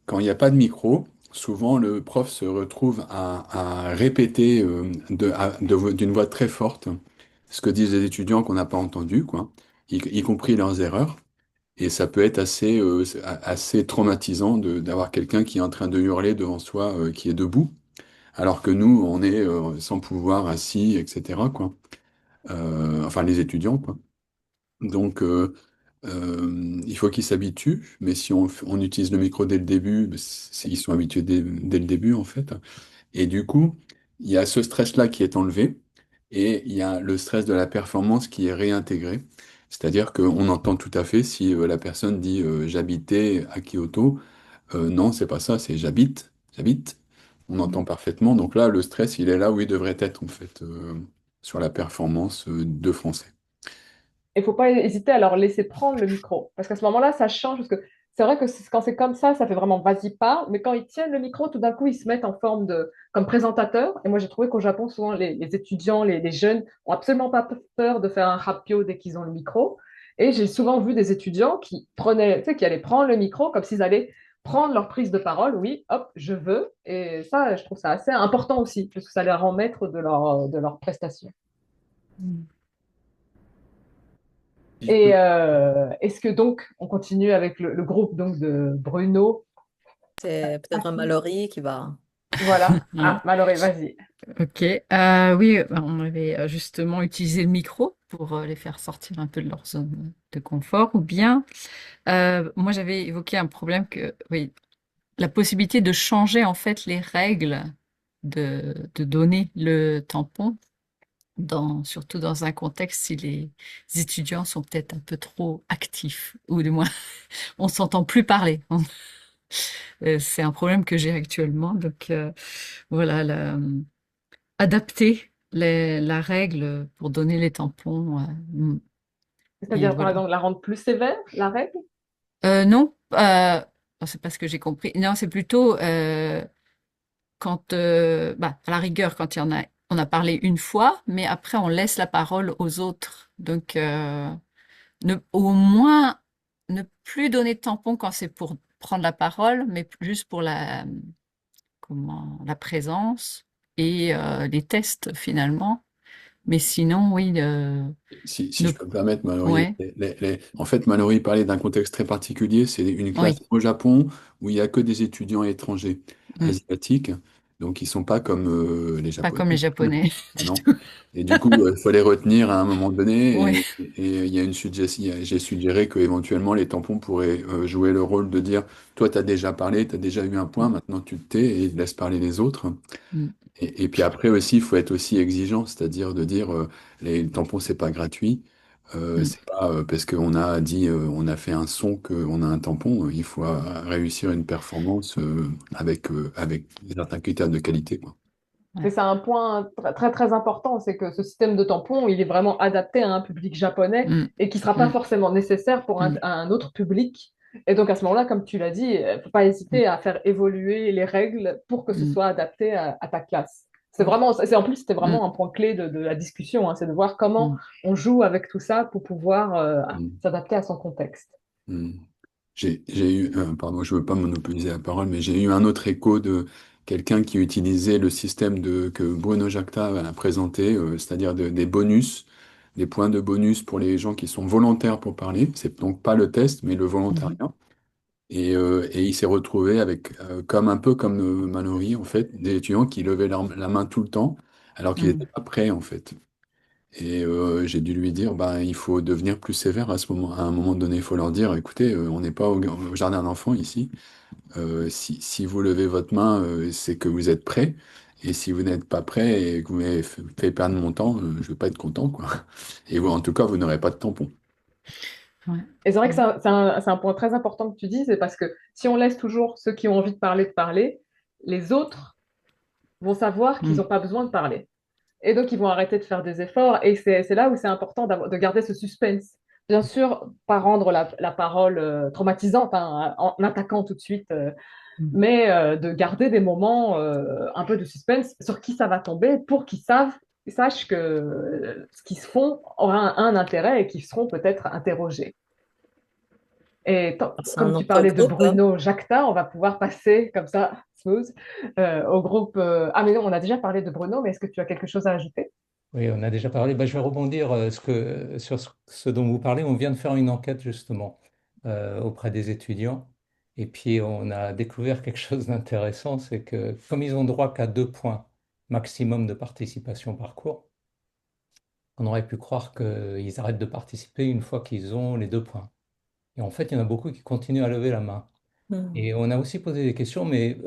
quand il n'y a pas de micro, souvent le prof se retrouve à répéter d'une voix très forte ce que disent les étudiants qu'on n'a pas entendu, quoi, y compris leurs erreurs. Et ça peut être assez traumatisant d'avoir quelqu'un qui est en train de hurler devant soi, qui est debout, alors que nous, on est sans pouvoir, assis, etc., quoi. Enfin, les étudiants, quoi. Donc, il faut qu'ils s'habituent, mais si on utilise le micro dès le début, ben, ils sont habitués dès le début, en fait. Et du coup, il y a ce stress-là qui est enlevé, et il y a le stress de la performance qui est réintégré. C'est-à-dire qu'on entend tout à fait si la personne dit j'habitais à Kyoto. Non, c'est pas ça, c'est j'habite. On entend parfaitement. Donc là, le stress, il est là où il devrait être, en fait, sur la performance de français. Il ne faut pas hésiter à leur laisser prendre le micro. Parce qu'à ce moment-là, ça change. Parce que c'est vrai que quand c'est comme ça fait vraiment vas-y, parle. Mais quand ils tiennent le micro, tout d'un coup, ils se mettent en forme comme présentateur. Et moi, j'ai trouvé qu'au Japon, souvent, les étudiants, les jeunes, ont absolument pas peur de faire un rappio dès qu'ils ont le micro. Et j'ai souvent vu des étudiants qui prenaient, tu sais, qui allaient prendre le micro comme s'ils allaient prendre leur prise de parole. Oui, hop, je veux. Et ça, je trouve ça assez important aussi, parce que ça les rend maîtres de leur prestation. Mm. Si je Et peux- est-ce que donc on continue avec le groupe donc de Bruno? C'est peut-être un Aki. Mallory qui va. Voilà. Mm. Ah, Mallory, vas-y. Ok. Oui, on avait justement utilisé le micro pour les faire sortir un peu de leur zone de confort. Ou bien, moi, j'avais évoqué un problème que, oui, la possibilité de changer en fait les règles de donner le tampon, surtout dans un contexte si les étudiants sont peut-être un peu trop actifs, ou du moins on s'entend plus parler. C'est un problème que j'ai actuellement. Donc voilà, adapter la règle pour donner les tampons. Et C'est-à-dire, par voilà. exemple, la rendre plus sévère, la règle? Non, c'est pas ce que j'ai compris. Non, c'est plutôt quand, à la rigueur, quand il y en a, on a parlé une fois, mais après on laisse la parole aux autres. Donc, au moins ne plus donner de tampon quand c'est pour prendre la parole, mais juste pour la présence et les tests finalement. Mais sinon, oui, Si ne, je peux me permettre, Mallory, ouais, en fait, Mallory parlait d'un contexte très particulier. C'est une classe oui, au Japon où il n'y a que des étudiants étrangers mm, asiatiques, donc ils sont pas comme les pas comme les Japonais. Japonais Ah du non. tout. Et du coup, il faut les retenir à un moment donné. Oui, Et il y a j'ai suggéré que éventuellement les tampons pourraient jouer le rôle de dire, toi, tu as déjà parlé, tu as déjà eu un point, maintenant tu te tais et laisse parler les autres. mm, Et puis après aussi, il faut être aussi exigeant, c'est-à-dire de dire les tampons, c'est pas gratuit. mm. C'est pas parce qu'on a dit, on a fait un son qu'on a un tampon. Il faut réussir une performance avec certains critères de qualité, quoi. Mais Ouais. c'est un point très, très, très important, c'est que ce système de tampon, il est vraiment adapté à un public japonais Mm, et qui ne sera pas mm, forcément nécessaire pour mm, un autre public. Et donc à ce moment-là, comme tu l'as dit, il ne faut pas mm, hésiter à faire évoluer les règles pour que ce mm, soit adapté à ta classe. C'est vraiment, en plus, c'était mm, vraiment un point clé de la discussion, hein, c'est de voir comment mm, on joue avec tout ça pour pouvoir Mm. s'adapter à son contexte. Mm. J'ai eu, pardon, je veux pas monopoliser la parole, mais j'ai eu un autre écho de quelqu'un qui utilisait le système que Bruno Jacta a présenté, c'est-à-dire des bonus, des points de bonus pour les gens qui sont volontaires pour parler. C'est donc pas le test, mais le mhm, volontariat. Et il s'est retrouvé avec, comme un peu comme Mallory, en fait, des étudiants qui levaient la main tout le temps, alors qu'ils mm, n'étaient pas prêts, en fait. Et j'ai dû lui dire, bah, il faut devenir plus sévère à ce moment, à un moment donné. Il faut leur dire, écoutez, on n'est pas au jardin d'enfants ici. Si vous levez votre main, c'est que vous êtes prêt. Et si vous n'êtes pas prêt et que vous m'avez fait perdre mon temps, je ne vais pas être content, quoi. Et vous, en tout cas, vous n'aurez pas de tampon. Ouais. Et c'est vrai que c'est un point très important que tu dis, c'est parce que si on laisse toujours ceux qui ont envie de parler, les autres vont savoir qu'ils n'ont Mm. pas besoin de parler. Et donc, ils vont arrêter de faire des efforts. Et c'est là où c'est important de garder ce suspense. Bien sûr, pas rendre la parole traumatisante en attaquant tout de suite, Mm. mais de garder des moments un peu de suspense sur qui ça va tomber pour qu'ils sachent que ce qu'ils se font aura un intérêt et qu'ils seront peut-être interrogés. Et C'est comme un tu autre parlais de groupe, hein. Bruno Jacquetin, on va pouvoir passer comme ça, smooth, au groupe. Ah, mais non, on a déjà parlé de Bruno, mais est-ce que tu as quelque chose à ajouter? Oui, on a déjà parlé. Bah, je vais rebondir sur ce dont vous parlez. On vient de faire une enquête justement auprès des étudiants. Et puis on a découvert quelque chose d'intéressant, c'est que comme ils ont droit qu'à 2 points maximum de participation par cours, on aurait pu croire qu'ils arrêtent de participer une fois qu'ils ont les 2 points. Et en fait, il y en a beaucoup qui continuent à lever la main. Hmm. Et on a aussi posé des questions, mais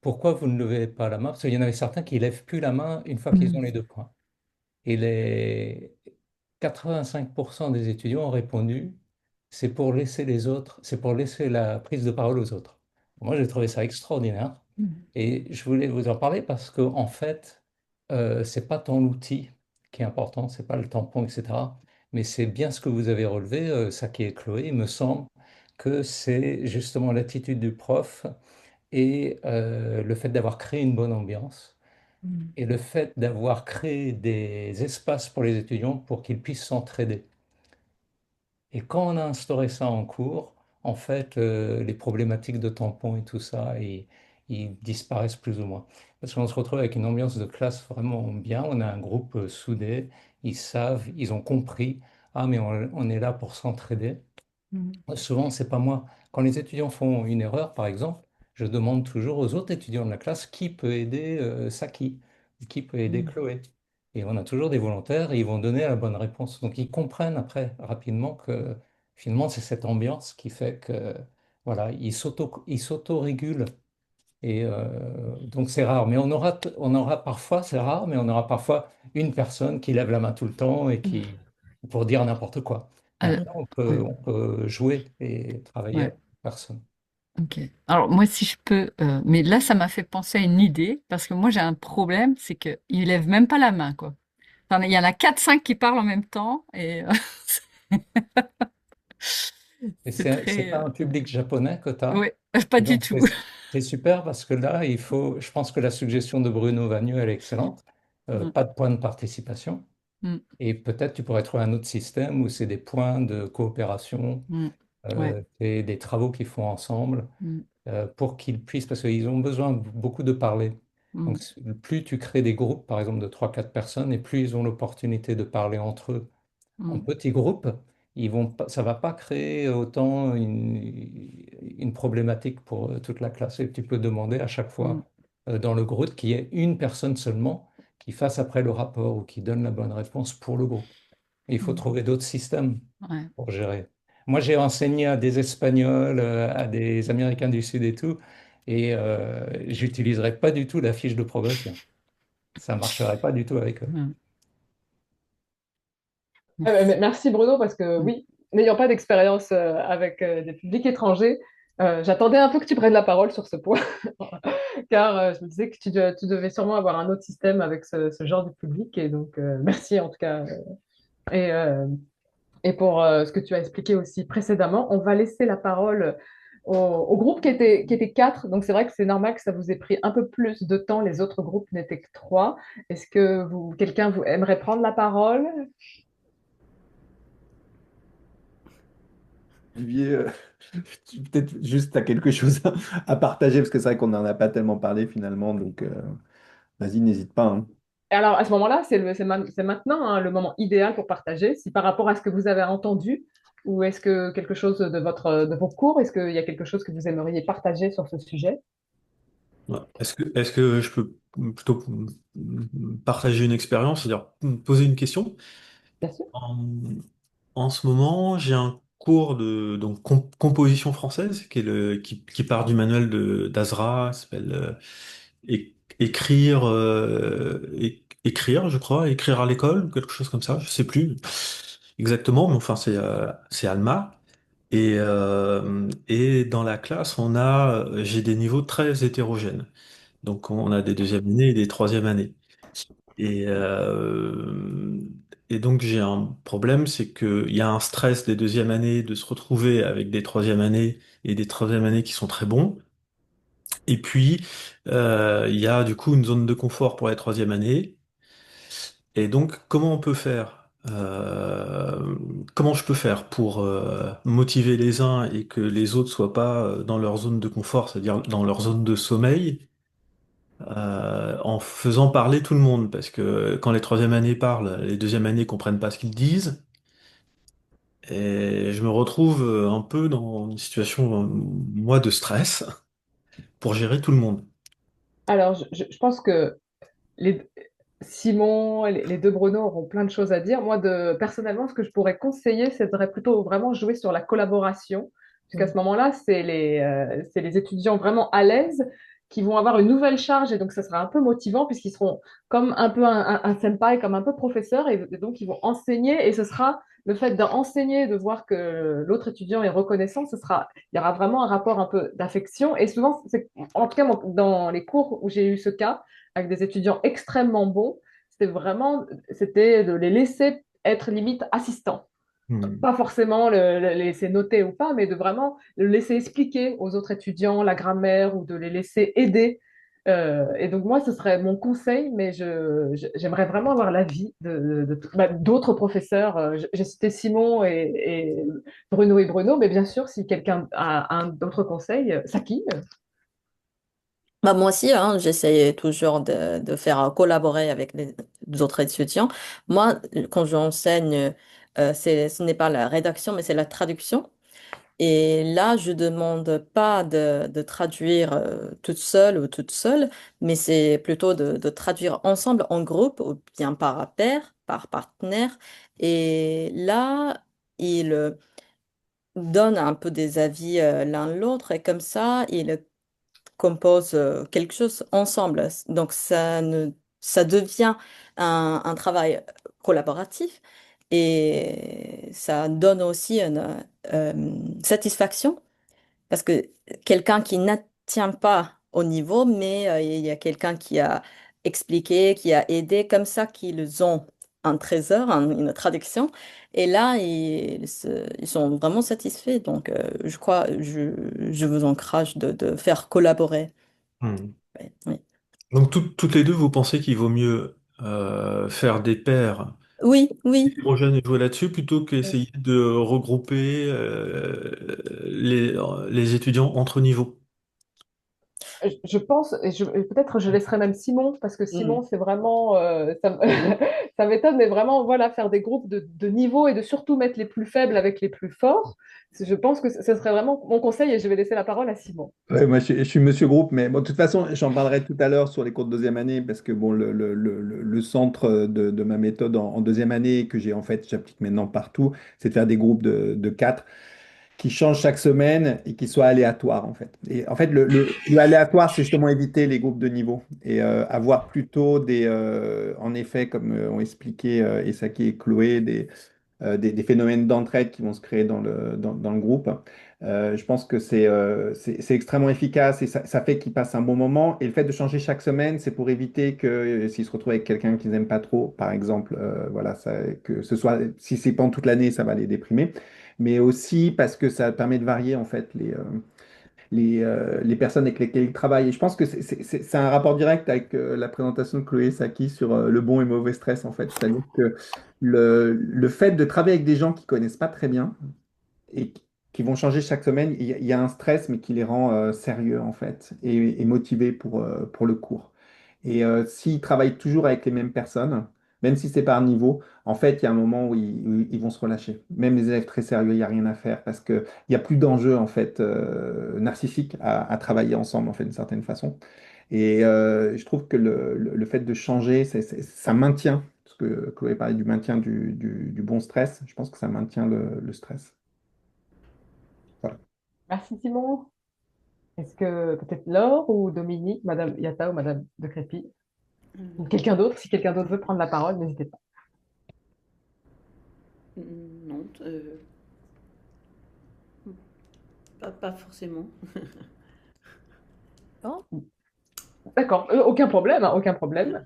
pourquoi vous ne levez pas la main? Parce qu'il y en avait certains qui ne lèvent plus la main une fois qu'ils ont Mm. les 2 points. Et les 85% des étudiants ont répondu, c'est pour laisser les autres, c'est pour laisser la prise de parole aux autres. Moi, j'ai trouvé ça extraordinaire. Mm. Et je voulais vous en parler parce que, en fait, c'est pas tant l'outil qui est important, c'est pas le tampon, etc. Mais c'est bien ce que vous avez relevé, ça qui est Chloé. Il me semble que c'est justement l'attitude du prof et le fait d'avoir créé une bonne ambiance Mm. et le fait d'avoir créé des espaces pour les étudiants pour qu'ils puissent s'entraider. Et quand on a instauré ça en cours, en fait, les problématiques de tampons et tout ça, ils disparaissent plus ou moins. Parce qu'on se retrouve avec une ambiance de classe vraiment bien. On a un groupe soudé, ils savent, ils ont compris. Ah, mais on est là pour s'entraider. Mm. Souvent, c'est pas moi. Quand les étudiants font une erreur, par exemple, je demande toujours aux autres étudiants de la classe qui peut aider Saki, qui peut aider Mm. Chloé. Et on a toujours des volontaires et ils vont donner la bonne réponse. Donc ils comprennent après rapidement que finalement c'est cette ambiance qui fait que voilà, ils s'auto-régulent. Et donc c'est rare. Mais on aura parfois, c'est rare, mais on aura parfois une personne qui lève la main tout le temps et Mm. qui pour dire n'importe quoi. Mais Euh, après, on ouais. peut, on peut jouer et travailler Ouais. avec personne. Ok. Alors moi, si je peux, mais là, ça m'a fait penser à une idée parce que moi, j'ai un problème, c'est que il lève même pas la main, quoi. Enfin, il y en a quatre, cinq qui parlent en même temps et Et c'est c'est très, pas un public japonais que tu as. ouais, pas du Donc tout. c'est super parce que là, je pense que la suggestion de Bruno Vagneux, elle est excellente. Mm. Pas de point de participation. Mm. Et peut-être tu pourrais trouver un autre système où c'est des points de coopération Mm. Ouais. et des travaux qu'ils font ensemble. Mm. Pour qu'ils puissent, parce qu'ils ont besoin beaucoup de parler. Donc, Mm. plus tu crées des groupes, par exemple, de 3 4 personnes, et plus ils ont l'opportunité de parler entre eux en Mm. petits groupes, ça va pas créer autant une problématique pour toute la classe. Et tu peux demander à chaque Mm. fois dans le groupe qu'il y ait une personne seulement qui fasse après le rapport ou qui donne la bonne réponse pour le groupe. Et il faut Mm. trouver d'autres systèmes Ouais. pour gérer. Moi, j'ai enseigné à des Espagnols, à des Américains du Sud et tout, et j'utiliserais pas du tout la fiche de progression. Ça marcherait pas du tout avec eux. Mm. Merci. Merci Bruno, parce que Mm. oui, n'ayant pas d'expérience avec des publics étrangers, j'attendais un peu que tu prennes la parole sur ce point, car je me disais que tu devais sûrement avoir un autre système avec ce genre de public, et donc merci en tout cas. Et, euh, et pour ce que tu as expliqué aussi précédemment, on va laisser la parole au groupe qui était quatre. Donc c'est vrai que c'est normal que ça vous ait pris un peu plus de temps. Les autres groupes n'étaient que trois. Est-ce que quelqu'un vous aimerait prendre la parole? Olivier, peut-être juste tu as quelque chose à partager, parce que c'est vrai qu'on n'en a pas tellement parlé finalement, donc vas-y, n'hésite pas, hein. Et alors à ce moment-là, c'est maintenant hein, le moment idéal pour partager. Si par rapport à ce que vous avez entendu, ou est-ce que quelque chose de vos cours, est-ce qu'il y a quelque chose que vous aimeriez partager sur ce sujet? Ouais. Est-ce que je peux plutôt partager une expérience, c'est-à-dire poser une question? Bien sûr. En, en ce moment, j'ai un cours de donc composition française qui part du manuel de d'Azra, ça s'appelle écrire écrire, je crois, écrire à l'école, quelque chose comme ça, je sais plus exactement, mais enfin c'est Alma. Et dans la classe, j'ai des niveaux très hétérogènes. Donc on a des deuxième années et des troisième années. Et, euh, et donc j'ai un problème, c'est qu'il y a un stress des deuxièmes années de se retrouver avec des troisième années et des troisième années qui sont très bons. Et puis il y a du coup une zone de confort pour les troisième années. Et donc comment on peut faire? Comment je peux faire pour motiver les uns et que les autres soient pas dans leur zone de confort, c'est-à-dire dans leur zone de sommeil? En faisant parler tout le monde, parce que quand les troisième années parlent, les deuxième années comprennent pas ce qu'ils disent, et je me retrouve un peu dans une situation, moi, de stress pour gérer tout le monde. Alors, je pense que les, Simon et les deux Bruno auront plein de choses à dire. Moi, personnellement, ce que je pourrais conseiller, c'est de plutôt vraiment jouer sur la collaboration, puisqu'à ce moment-là, c'est les étudiants vraiment à l'aise qui vont avoir une nouvelle charge, et donc ça sera un peu motivant, puisqu'ils seront comme un peu un senpai, comme un peu professeur, et donc ils vont enseigner, et ce sera le fait d'enseigner, de voir que l'autre étudiant est reconnaissant, il y aura vraiment un rapport un peu d'affection, et souvent, en tout cas, dans les cours où j'ai eu ce cas, avec des étudiants extrêmement bons, c'était de les laisser être limite assistants. Hmm. Pas forcément le laisser noter ou pas, mais de vraiment le laisser expliquer aux autres étudiants la grammaire ou de les laisser aider. Et donc moi, ce serait mon conseil, mais j'aimerais vraiment avoir l'avis d'autres professeurs. J'ai cité Simon et Bruno, mais bien sûr, si quelqu'un a un d'autres conseils, Saki. Bah, moi aussi, hein, j'essaie toujours de faire collaborer avec les autres étudiants. Moi, quand j'enseigne, ce n'est pas la rédaction, mais c'est la traduction. Et là, je demande pas de traduire toute seule ou toute seule, mais c'est plutôt de traduire ensemble en groupe ou bien par pair, par partenaire. Et là, ils donnent un peu des avis l'un l'autre et comme ça, ils composent quelque chose ensemble. Donc, ça devient un travail collaboratif et ça donne aussi une satisfaction parce que quelqu'un qui n'atteint pas au niveau, mais il y a quelqu'un qui a expliqué, qui a aidé, comme ça qu'ils ont un trésor, une traduction. Et là, ils sont vraiment satisfaits. Donc, je crois, je vous encourage de faire collaborer. Hmm. Ouais, oui, Donc toutes les deux, vous pensez qu'il vaut mieux faire des paires oui, oui. hétérogènes et jouer là-dessus plutôt qu'essayer de regrouper les étudiants entre niveaux? Je pense, peut-être je laisserai même Simon, parce que Simon, Mm. c'est vraiment, ça m'étonne, mais vraiment, voilà, faire des groupes de niveau et de surtout mettre les plus faibles avec les plus forts. Je pense que ce serait vraiment mon conseil et je vais laisser la parole à Simon. Ouais, moi, je suis monsieur groupe, mais bon, de toute façon, j'en parlerai tout à l'heure sur les cours de deuxième année, parce que bon, le centre de ma méthode en deuxième année, que j'ai en fait, j'applique maintenant partout, c'est de faire des groupes de quatre qui changent chaque semaine et qui soient aléatoires, en fait. Et en fait, le aléatoire, c'est justement éviter les groupes de niveau et avoir plutôt en effet, comme ont expliqué Esaki et Chloé, des phénomènes d'entraide qui vont se créer dans le groupe. Je pense que c'est extrêmement efficace et ça fait qu'ils passent un bon moment. Et le fait de changer chaque semaine, c'est pour éviter que s'ils se retrouvent avec quelqu'un qu'ils n'aiment pas trop, par exemple, voilà, que ce soit, si c'est pendant toute l'année, ça va les déprimer. Mais aussi parce que ça permet de varier en fait les personnes avec lesquelles ils travaillent. Et je pense que c'est un rapport direct avec la présentation de Chloé Saki sur le bon et mauvais stress, en fait. C'est-à-dire que le fait de travailler avec des gens qui connaissent pas très bien et qui vont changer chaque semaine, il y a un stress, mais qui les rend sérieux, en fait, et motivés pour le cours. Et s'ils travaillent toujours avec les mêmes personnes, même si c'est par niveau, en fait, il y a un moment où ils vont se relâcher. Même les élèves très sérieux, il n'y a rien à faire parce qu'il n'y a plus d'enjeu, en fait, narcissique à travailler ensemble, en fait, d'une certaine façon. Et je trouve que le fait de changer, ça maintient, parce que Chloé parlait du maintien du bon stress, je pense que ça maintient le stress. Merci Simon. Est-ce que peut-être Laure ou Dominique, Madame Yata ou Madame de Crépy, ou quelqu'un d'autre, si quelqu'un d'autre veut prendre la parole, n'hésitez pas. Non, pas forcément. Bon. D'accord, aucun problème, hein, aucun problème.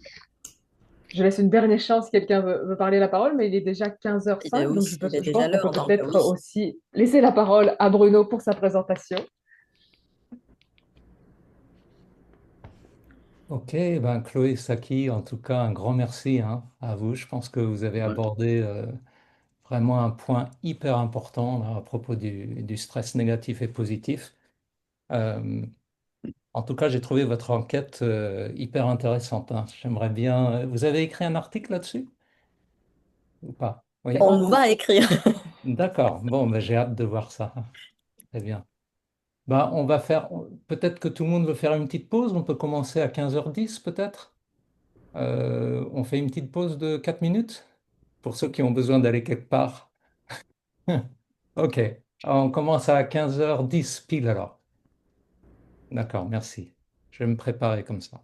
Je laisse une dernière chance si quelqu'un veut parler la parole, mais il est déjà Et 15h05, oui, donc il est je déjà pense qu'on peut l'heure, donc peut-être oui. aussi laisser la parole à Bruno pour sa présentation. Ok, ben Chloé Saki, en tout cas, un grand merci hein, à vous. Je pense que vous avez abordé vraiment un point hyper important là, à propos du stress négatif et positif. Euh, En tout cas, j'ai trouvé votre enquête hyper intéressante, hein. J'aimerais bien. Vous avez écrit un article là-dessus ou pas? C'est Oui. en On cours. va écrire. D'accord. Bon, ben, j'ai hâte de voir ça. Très bien. Bah, on va faire. Peut-être que tout le monde veut faire une petite pause. On peut commencer à 15h10 peut-être. On fait une petite pause de 4 minutes pour ceux qui ont besoin d'aller quelque part. Ok. On commence à 15h10 pile alors. D'accord, merci. Je vais me préparer comme ça.